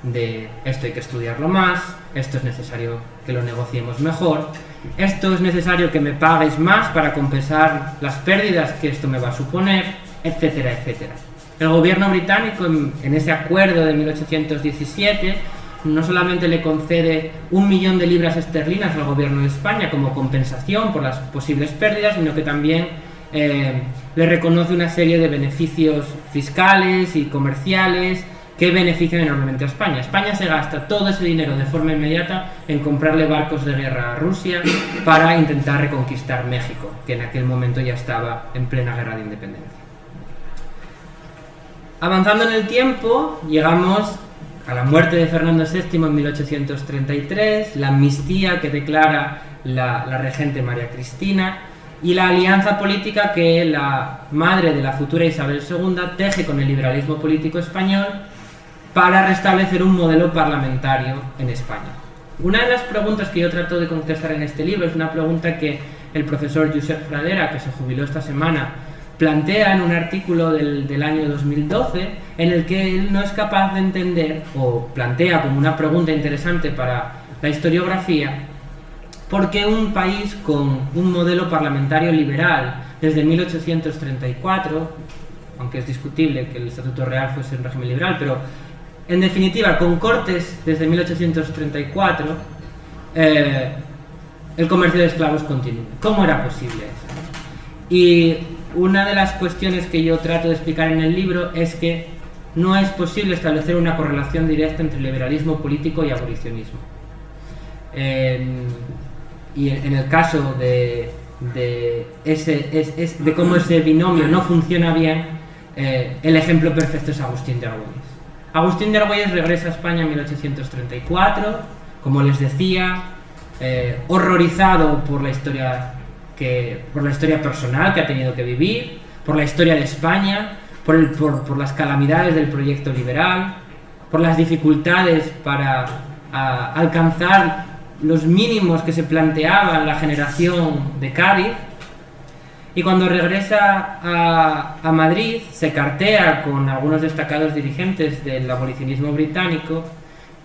S3: de esto hay que estudiarlo más, esto es necesario que lo negociemos mejor, esto es necesario que me pagues más para compensar las pérdidas que esto me va a suponer, etcétera, etcétera. El gobierno británico en ese acuerdo de 1817 no solamente le concede 1 millón de libras esterlinas al gobierno de España como compensación por las posibles pérdidas, sino que también le reconoce una serie de beneficios fiscales y comerciales que benefician enormemente a España. España se gasta todo ese dinero de forma inmediata en comprarle barcos de guerra a Rusia para intentar reconquistar México, que en aquel momento ya estaba en plena guerra de independencia. Avanzando en el tiempo, llegamos a la muerte de Fernando VII en 1833, la amnistía que declara la regente María Cristina y la alianza política que la madre de la futura Isabel II teje con el liberalismo político español para restablecer un modelo parlamentario en España. Una de las preguntas que yo trato de contestar en este libro es una pregunta que el profesor Josep Fradera, que se jubiló esta semana, plantea en un artículo del año 2012 en el que él no es capaz de entender, o plantea como una pregunta interesante para la historiografía, por qué un país con un modelo parlamentario liberal desde 1834, aunque es discutible que el Estatuto Real fuese un régimen liberal, pero en definitiva con Cortes desde 1834, el comercio de esclavos continúa. ¿Cómo era posible eso? Y una de las cuestiones que yo trato de explicar en el libro es que no es posible establecer una correlación directa entre liberalismo político y abolicionismo. Y en el caso de cómo ese binomio no funciona bien, el ejemplo perfecto es Agustín de Argüelles. Agustín de Argüelles regresa a España en 1834, como les decía, horrorizado por la historia personal que ha tenido que vivir, por la historia de España, por las calamidades del proyecto liberal, por las dificultades para alcanzar los mínimos que se planteaban la generación de Cádiz. Y cuando regresa a Madrid se cartea con algunos destacados dirigentes del abolicionismo británico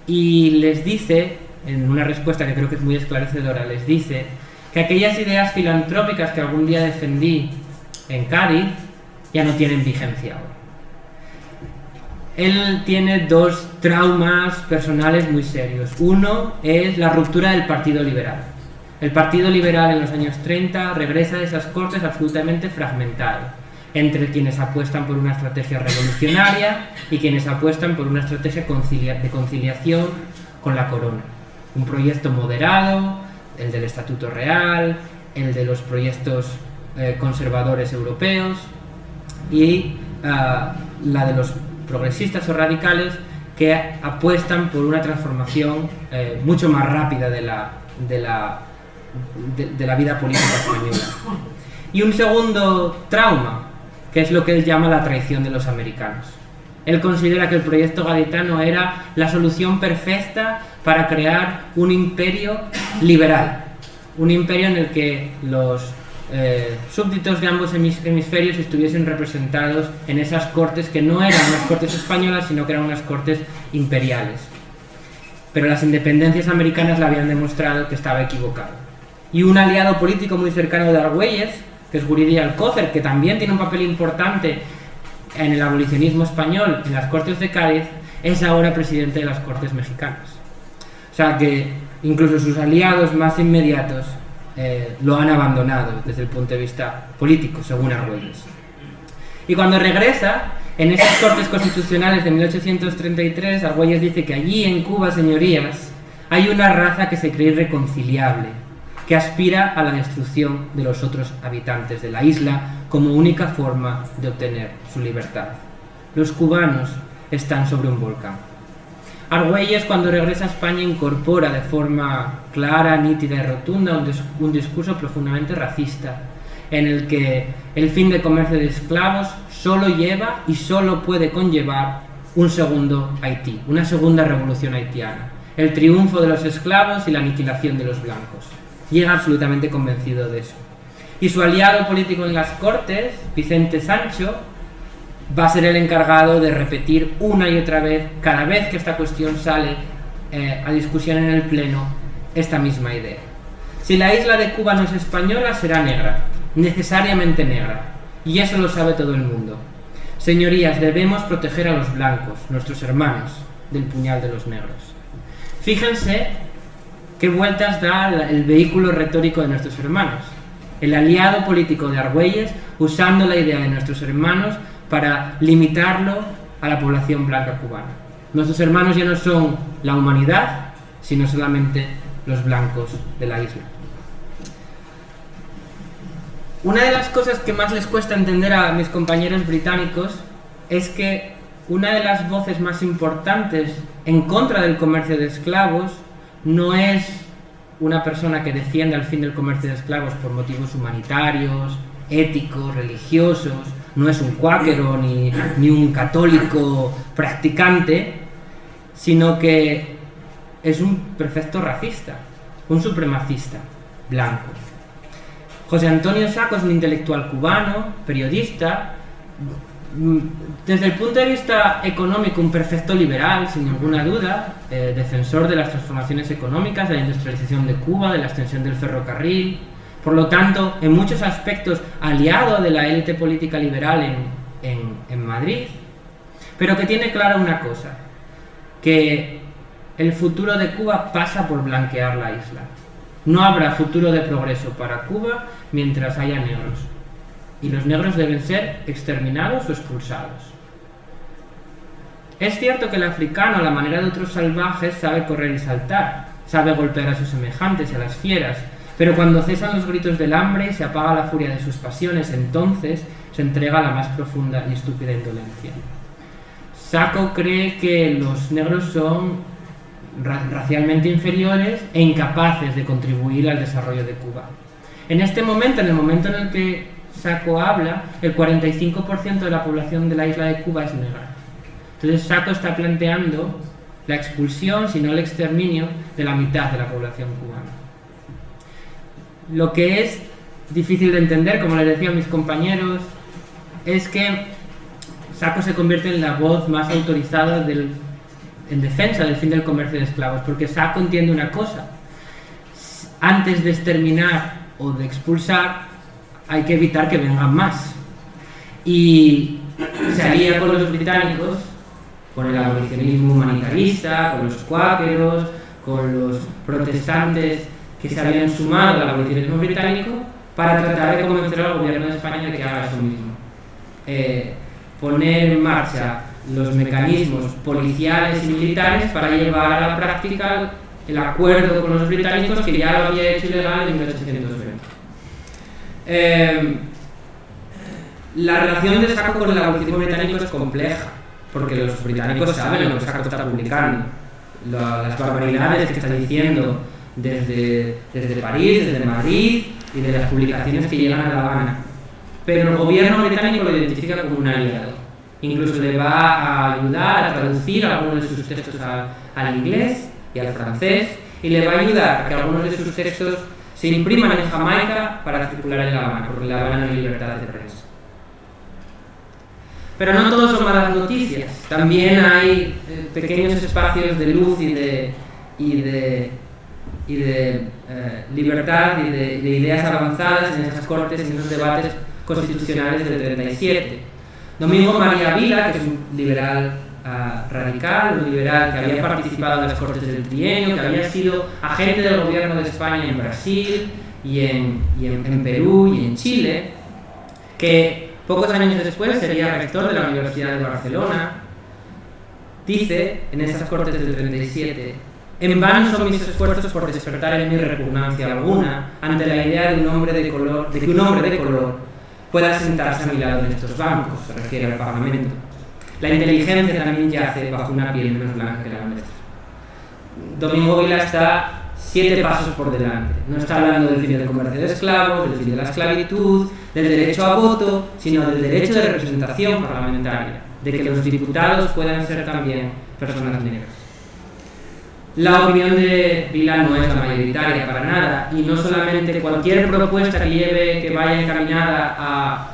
S3: y les dice, en una respuesta que creo que es muy esclarecedora, les dice que aquellas ideas filantrópicas que algún día defendí en Cádiz ya no tienen vigencia ahora. Él tiene dos traumas personales muy serios. Uno es la ruptura del Partido Liberal. El Partido Liberal en los años 30 regresa de esas Cortes absolutamente fragmentado, entre quienes apuestan por una estrategia revolucionaria y quienes apuestan por una estrategia de conciliación con la corona. Un proyecto moderado, el del Estatuto Real, el de los proyectos conservadores europeos y la de los progresistas o radicales que apuestan por una transformación mucho más rápida de la vida política española. Y un segundo trauma, que es lo que él llama la traición de los americanos. Él considera que el proyecto gaditano era la solución perfecta para crear un imperio liberal, un imperio en el que los súbditos de ambos hemisferios estuviesen representados en esas cortes que no eran unas cortes españolas, sino que eran unas cortes imperiales. Pero las independencias americanas le habían demostrado que estaba equivocado. Y un aliado político muy cercano de Argüelles, que es Guridi Alcócer, que también tiene un papel importante en el abolicionismo español en las Cortes de Cádiz, es ahora presidente de las Cortes mexicanas. O sea que incluso sus aliados más inmediatos lo han abandonado desde el punto de vista político, según Argüelles. Y cuando regresa, en esas Cortes Constitucionales de 1833, Argüelles dice que allí en Cuba, señorías, hay una raza que se cree irreconciliable, que aspira a la destrucción de los otros habitantes de la isla como única forma de obtener su libertad. Los cubanos están sobre un volcán. Argüelles, cuando regresa a España, incorpora de forma clara, nítida y rotunda un discurso profundamente racista, en el que el fin del comercio de esclavos solo lleva y solo puede conllevar un segundo Haití, una segunda revolución haitiana, el triunfo de los esclavos y la aniquilación de los blancos. Llega absolutamente convencido de eso. Y su aliado político en las Cortes, Vicente Sancho, va a ser el encargado de repetir una y otra vez, cada vez que esta cuestión sale a discusión en el Pleno, esta misma idea. Si la isla de Cuba no es española, será negra, necesariamente negra, y eso lo sabe todo el mundo. Señorías, debemos proteger a los blancos, nuestros hermanos, del puñal de los negros. Fíjense qué vueltas da el vehículo retórico de nuestros hermanos. El aliado político de Argüelles usando la idea de nuestros hermanos para limitarlo a la población blanca cubana. Nuestros hermanos ya no son la humanidad, sino solamente los blancos de la isla. Una de las cosas que más les cuesta entender a mis compañeros británicos es que una de las voces más importantes en contra del comercio de esclavos no es una persona que defienda el fin del comercio de esclavos por motivos humanitarios, éticos, religiosos, no es un cuáquero ni un católico practicante, sino que es un perfecto racista, un supremacista blanco. José Antonio Saco es un intelectual cubano, periodista, desde el punto de vista económico un perfecto liberal, sin ninguna duda, defensor de las transformaciones económicas, de la industrialización de Cuba, de la extensión del ferrocarril, por lo tanto, en muchos aspectos aliado de la élite política liberal en Madrid, pero que tiene clara una cosa, que el futuro de Cuba pasa por blanquear la isla. No habrá futuro de progreso para Cuba mientras haya negros. Y los negros deben ser exterminados o expulsados. Es cierto que el africano, a la manera de otros salvajes, sabe correr y saltar, sabe golpear a sus semejantes y a las fieras, pero cuando cesan los gritos del hambre y se apaga la furia de sus pasiones, entonces se entrega a la más profunda y estúpida indolencia. Saco cree que los negros son racialmente inferiores e incapaces de contribuir al desarrollo de Cuba. En este momento, en el momento en el que Saco habla, el 45% de la población de la isla de Cuba es negra. Entonces Saco está planteando la expulsión, si no el exterminio, de la mitad de la población cubana. Lo que es difícil de entender, como les decía a mis compañeros, es que Saco se convierte en la voz más autorizada en defensa del fin del comercio de esclavos, porque Saco entiende una cosa: antes de exterminar o de expulsar hay que evitar que vengan más, y se alía con los británicos, con el abolicionismo humanitarista, con los cuáqueros, con los protestantes que se habían sumado al abolicionismo británico, para tratar de convencer al gobierno de España de que haga eso mismo. Poner en marcha los mecanismos policiales y militares para llevar a la práctica el acuerdo con los británicos, que ya lo había hecho ilegal en 1820. La relación de Saco con el abolicionismo británico es compleja, porque los británicos saben lo que Saco está publicando, las barbaridades que está diciendo desde París, desde Madrid, y de las publicaciones que llegan a La Habana. Pero el gobierno británico lo identifica como un aliado. Incluso le va a ayudar a traducir algunos de sus textos al inglés y al francés, y le va a ayudar a que algunos de sus textos se impriman en Jamaica para circular en La Habana, porque en La Habana no hay libertad de prensa. Pero no todos son malas noticias. También hay pequeños espacios de luz y de libertad y de ideas avanzadas en esas cortes y en esos debates constitucionales del 37. Domingo María Vila, que es un liberal radical, un liberal que había participado en las cortes del trienio, que había sido agente del gobierno de España en Brasil y en Perú y en Chile, que pocos años después sería rector de la Universidad de Barcelona, dice en esas cortes del 37: en vano son mis esfuerzos por despertar en mí repugnancia alguna ante la idea de que un hombre de color pueda sentarse a mi lado en estos bancos, se refiere al Parlamento. La inteligencia también yace bajo una piel menos blanca que la nuestra. Domingo Vila está 7 pasos por delante. No está hablando del fin del comercio de esclavos, del fin de la esclavitud, del derecho a voto, sino del derecho de representación parlamentaria, de que los diputados puedan ser también personas negras. La opinión de Vila no es la mayoritaria para nada, y no solamente cualquier propuesta que vaya encaminada a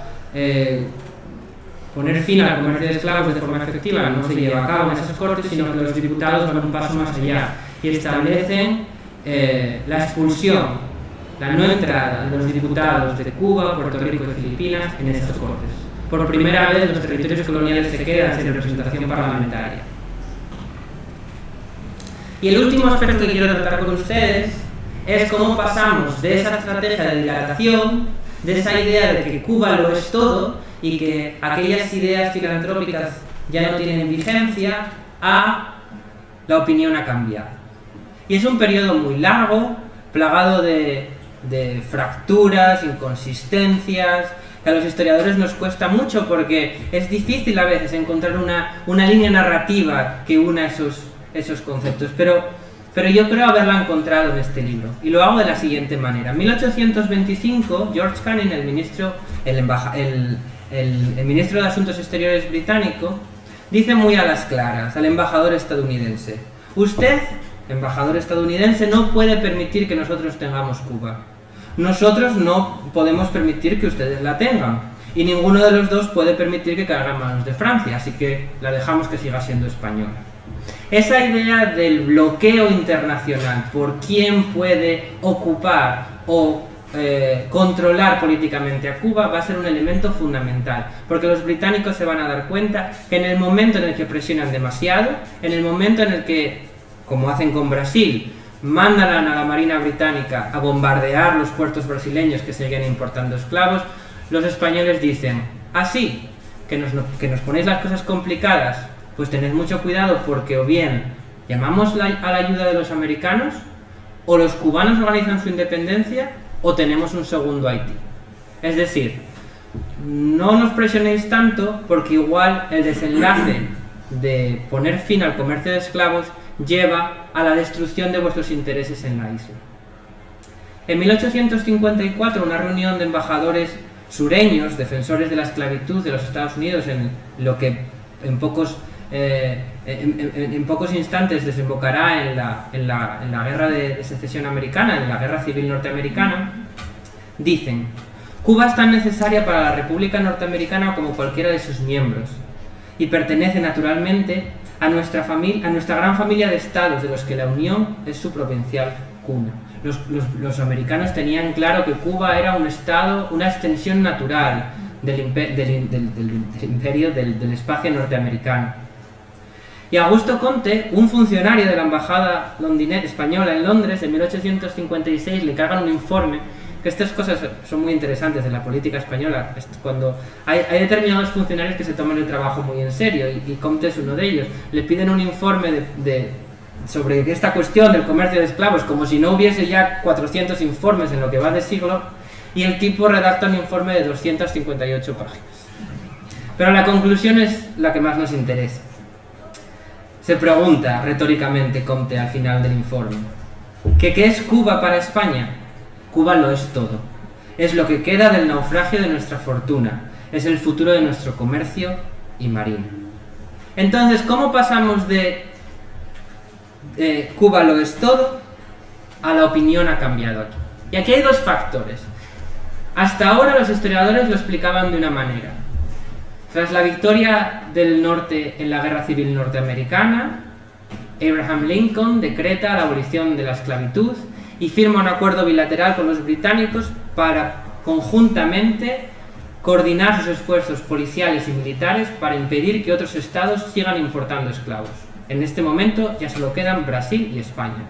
S3: poner fin al comercio de esclavos de forma efectiva no se lleva a cabo en esas cortes, sino que los diputados van un paso más allá y establecen la expulsión, la no entrada de los diputados de Cuba, Puerto Rico y Filipinas en esas cortes. Por primera vez los territorios coloniales se quedan sin representación parlamentaria. Y el último aspecto que quiero tratar con ustedes es cómo pasamos de esa estrategia de dilatación, de esa idea de que Cuba lo es todo y que aquellas ideas filantrópicas ya no tienen vigencia, a la opinión ha cambiado. Y es un periodo muy largo, plagado de fracturas, inconsistencias, que a los historiadores nos cuesta mucho porque es difícil a veces encontrar una línea narrativa que una esos conceptos, pero yo creo haberla encontrado en este libro, y lo hago de la siguiente manera. En 1825, George Canning, el ministro de Asuntos Exteriores británico, dice muy a las claras al embajador estadounidense: usted, embajador estadounidense, no puede permitir que nosotros tengamos Cuba. nosotros no podemos permitir que ustedes la tengan. Y ninguno de los dos puede permitir que caiga en manos de Francia, así que la dejamos que siga siendo española. Esa idea del bloqueo internacional por quién puede ocupar o controlar políticamente a Cuba va a ser un elemento fundamental, porque los británicos se van a dar cuenta que en el momento en el que presionan demasiado, en el momento en el que, como hacen con Brasil, mandan a la Marina Británica a bombardear los puertos brasileños que seguían importando esclavos, los españoles dicen, así que nos ponéis las cosas complicadas, pues tened mucho cuidado porque o bien llamamos a la ayuda de los americanos, o los cubanos organizan su independencia, o tenemos un segundo Haití. Es decir, no nos presionéis tanto porque igual el desenlace de poner fin al comercio de esclavos lleva a la destrucción de vuestros intereses en la isla. En 1854, una reunión de embajadores sureños, defensores de la esclavitud de los Estados Unidos, en lo que en pocos instantes desembocará en la guerra de secesión americana, en la guerra civil norteamericana, dicen: Cuba es tan necesaria para la República Norteamericana como cualquiera de sus miembros y pertenece naturalmente a nuestra gran familia de estados de los que la Unión es su provincial cuna. Los americanos tenían claro que Cuba era un estado, una extensión natural del imperio del espacio norteamericano. Y Augusto Conte, un funcionario de la embajada española en Londres en 1856, le cargan un informe, que estas cosas son muy interesantes de la política española, cuando hay determinados funcionarios que se toman el trabajo muy en serio, y Comte es uno de ellos. Le piden un informe sobre esta cuestión del comercio de esclavos, como si no hubiese ya 400 informes en lo que va de siglo, y el tipo redacta un informe de 258 páginas. Pero la conclusión es la que más nos interesa. Se pregunta retóricamente Comte al final del informe: ¿qué es Cuba para España? Cuba lo es todo. Es lo que queda del naufragio de nuestra fortuna. Es el futuro de nuestro comercio y marina. Entonces, ¿cómo pasamos de Cuba lo es todo a la opinión ha cambiado aquí? Y aquí hay dos factores. Hasta ahora los historiadores lo explicaban de una manera. Tras la victoria del norte en la Guerra Civil Norteamericana, Abraham Lincoln decreta la abolición de la esclavitud y firma un acuerdo bilateral con los británicos para conjuntamente coordinar sus esfuerzos policiales y militares para impedir que otros estados sigan importando esclavos. En este momento ya solo quedan Brasil y España.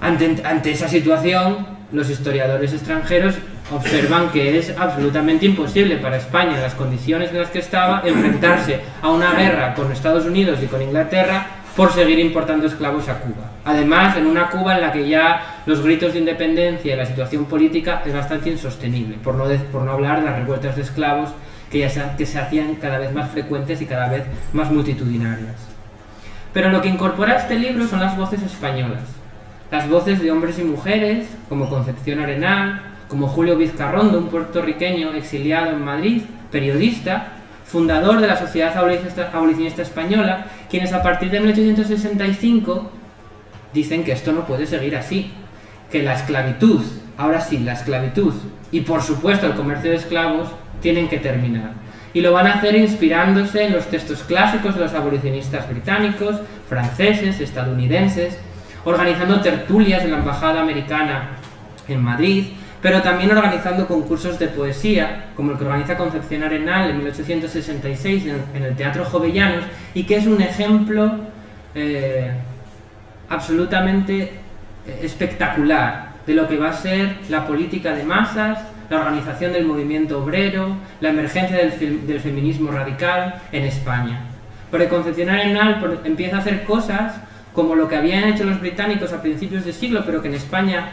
S3: Ante esa situación, los historiadores extranjeros observan que es absolutamente imposible para España, en las condiciones en las que estaba, enfrentarse a una guerra con Estados Unidos y con Inglaterra por seguir importando esclavos a Cuba. Además, en una Cuba en la que ya los gritos de independencia y la situación política es bastante insostenible, por no hablar de las revueltas de esclavos que se hacían cada vez más frecuentes y cada vez más multitudinarias. Pero lo que incorpora este libro son las voces españolas, las voces de hombres y mujeres como Concepción Arenal, como Julio Vizcarrondo, un puertorriqueño exiliado en Madrid, periodista, fundador de la Sociedad Abolicionista Española, quienes a partir de 1865 dicen que esto no puede seguir así, que la esclavitud, ahora sí, la esclavitud y por supuesto el comercio de esclavos tienen que terminar. Y lo van a hacer inspirándose en los textos clásicos de los abolicionistas británicos, franceses, estadounidenses, organizando tertulias en la Embajada Americana en Madrid, pero también organizando concursos de poesía, como el que organiza Concepción Arenal en 1866 en el Teatro Jovellanos, y que es un ejemplo absolutamente espectacular de lo que va a ser la política de masas, la organización del movimiento obrero, la emergencia del feminismo radical en España. Porque Concepción Arenal empieza a hacer cosas como lo que habían hecho los británicos a principios de siglo, pero que en España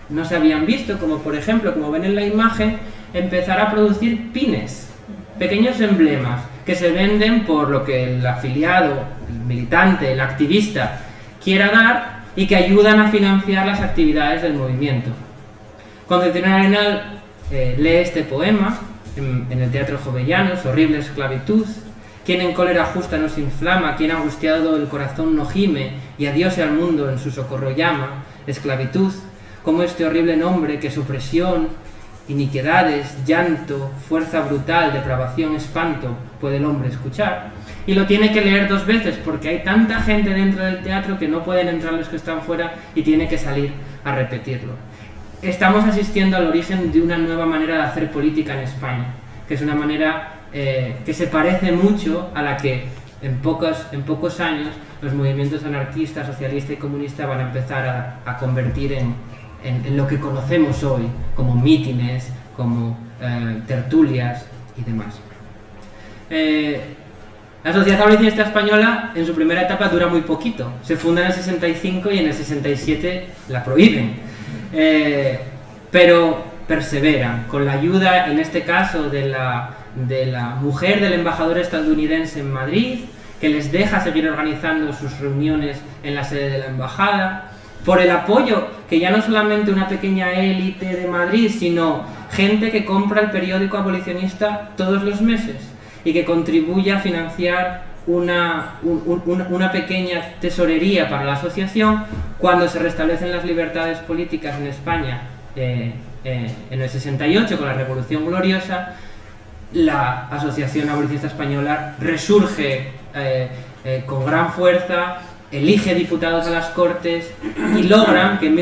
S3: no se habían visto, como por ejemplo, como ven en la imagen, empezar a producir pines, pequeños emblemas que se venden por lo que el afiliado, el militante, el activista quiera dar y que ayudan a financiar las actividades del movimiento. Concepción Arenal lee este poema en el Teatro Jovellanos: horrible esclavitud, quien en cólera justa nos inflama, quien angustiado el corazón no gime y a Dios y al mundo en su socorro llama, esclavitud. cómo este horrible nombre, que es opresión, iniquidades, llanto, fuerza brutal, depravación, espanto, puede el hombre escuchar. Y lo tiene que leer 2 veces porque hay tanta gente dentro del teatro que no pueden entrar los que están fuera y tiene que salir a repetirlo. Estamos asistiendo al origen de una nueva manera de hacer política en España, que es una manera que se parece mucho a la que en pocos años los movimientos anarquistas, socialistas y comunistas van a empezar a convertir en lo que conocemos hoy como mítines, como tertulias y demás. La Sociedad Abolicionista Española en su primera etapa dura muy poquito. Se funda en el 65 y en el 67 la prohíben. Pero perseveran, con la ayuda, en este caso, de la mujer del embajador estadounidense en Madrid, que les deja seguir organizando sus reuniones en la sede de la embajada, por el apoyo que ya no solamente una pequeña élite de Madrid, sino gente que compra el periódico abolicionista todos los meses y que contribuye a financiar una pequeña tesorería para la asociación. Cuando se restablecen las libertades políticas en España en el 68 con la Revolución Gloriosa, la Asociación Abolicionista Española resurge con gran fuerza, elige diputados a las Cortes y logran que en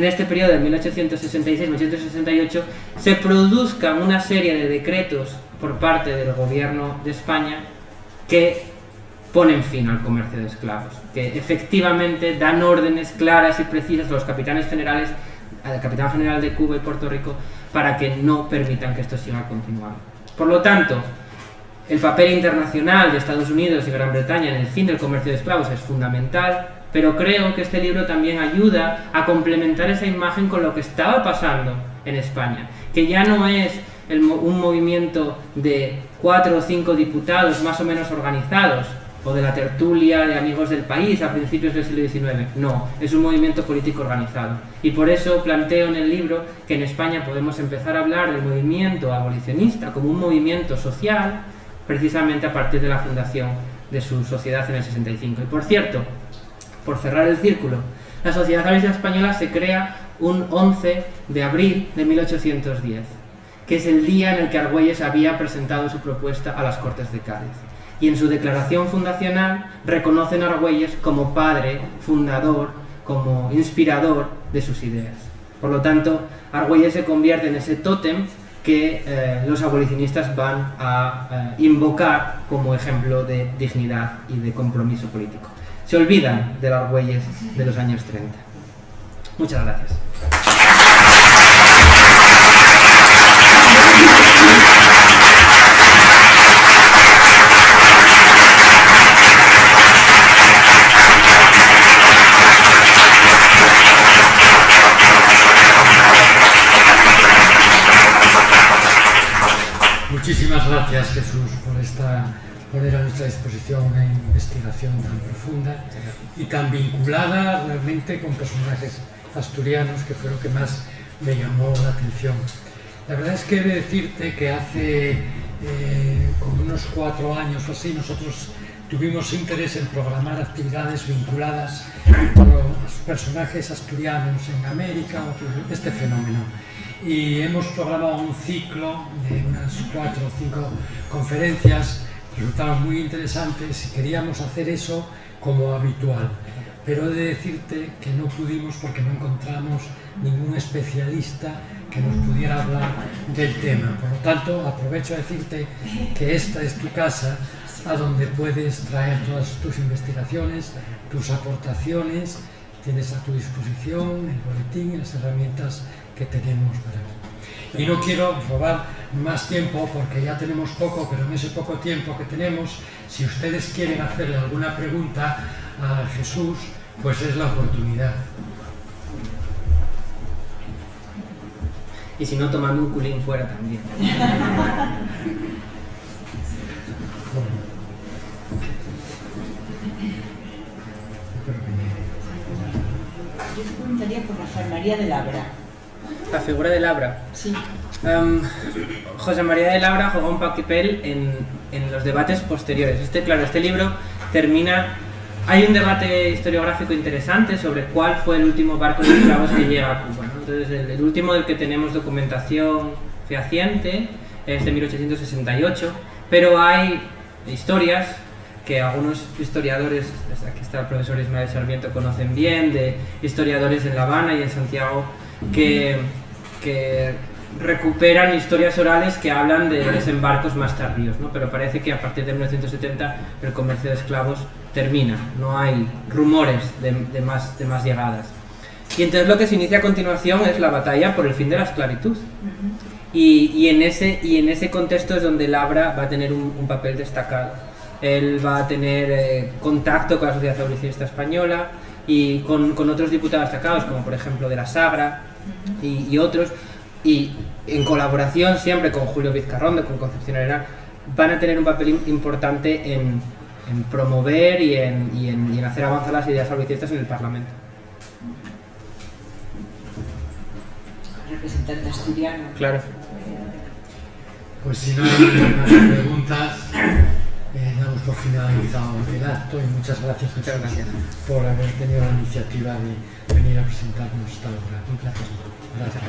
S3: este periodo de 1866-1868 se produzca una serie de decretos por parte del gobierno de España que ponen fin al comercio de esclavos, que efectivamente dan órdenes claras y precisas a los capitanes generales, al capitán general de Cuba y Puerto Rico, para que no permitan que esto siga continuando. Por lo tanto, el papel internacional de Estados Unidos y Gran Bretaña en el fin del comercio de esclavos es fundamental, pero creo que este libro también ayuda a complementar esa imagen con lo que estaba pasando en España, que ya no es un movimiento de 4 o 5 diputados más o menos organizados, o de la tertulia de amigos del país a principios del siglo XIX. No, es un movimiento político organizado. Y por eso planteo en el libro que en España podemos empezar a hablar del movimiento abolicionista como un movimiento social, precisamente a partir de la fundación de su sociedad en el 65. Y por cierto, por cerrar el círculo, la Sociedad Abolicionista Española se crea un 11 de abril de 1810, que es el día en el que Argüelles había presentado su propuesta a las Cortes de Cádiz. Y en su declaración fundacional reconocen a Argüelles como padre, fundador, como inspirador de sus ideas. Por lo tanto, Argüelles se convierte en ese tótem que los abolicionistas van a invocar como ejemplo de dignidad y de compromiso político. Se olvidan del Argüelles de los años 30. Muchas gracias.
S1: Muchísimas gracias, Jesús, por poner a nuestra disposición una investigación tan profunda y tan vinculada realmente con personajes asturianos, que fue lo que más me llamó la atención. La verdad es que he de decirte que hace como unos 4 años o así nosotros tuvimos interés en programar actividades vinculadas a los personajes asturianos en América, o este fenómeno. Y hemos programado un ciclo de unas 4 o 5 conferencias, resultaron muy interesantes y queríamos hacer eso como habitual. Pero he de decirte que no pudimos porque no encontramos ningún especialista que nos pudiera hablar del tema. Por lo tanto, aprovecho a decirte que esta es tu casa, a donde puedes traer todas tus investigaciones, tus aportaciones. Tienes a tu disposición el boletín y las herramientas que tenemos para eso. Y no quiero robar más tiempo porque ya tenemos poco, pero en ese poco tiempo que tenemos, si ustedes quieren hacerle alguna pregunta a Jesús, pues es la oportunidad.
S3: Y si no, tomando un culín fuera también.
S2: Yo te preguntaría por Rafael María de Labra.
S3: La figura de Labra.
S2: Sí.
S3: José María de Labra jugó un papel en los debates posteriores. Este libro termina hay un debate historiográfico interesante sobre cuál fue el último barco de esclavos que llega a Cuba, ¿no? Entonces, el último del que tenemos documentación fehaciente es de 1868, pero hay historias que algunos historiadores, aquí está el profesor Ismael Sarmiento, conocen bien, de historiadores en La Habana y en Santiago, que recuperan historias orales que hablan de desembarcos más tardíos, ¿no? Pero parece que a partir de 1970 el comercio de esclavos termina, no hay rumores de más llegadas. Y entonces lo que se inicia a continuación es la batalla por el fin de la esclavitud. Y en ese contexto es donde Labra va a tener un papel destacado. Él va a tener contacto con la Sociedad Abolicionista Española y con otros diputados destacados, como por ejemplo de la Sagra y otros, y en colaboración siempre con Julio Vizcarrondo, con Concepción Arenal, van a tener un papel importante en promover y en hacer avanzar las ideas abolicionistas en el Parlamento.
S2: Representante asturiano.
S3: Claro.
S1: Pues si no hay más preguntas, damos por finalizado el acto y muchas gracias, por haber tenido la iniciativa de venir a presentarnos esta obra. Un placer. Gracias.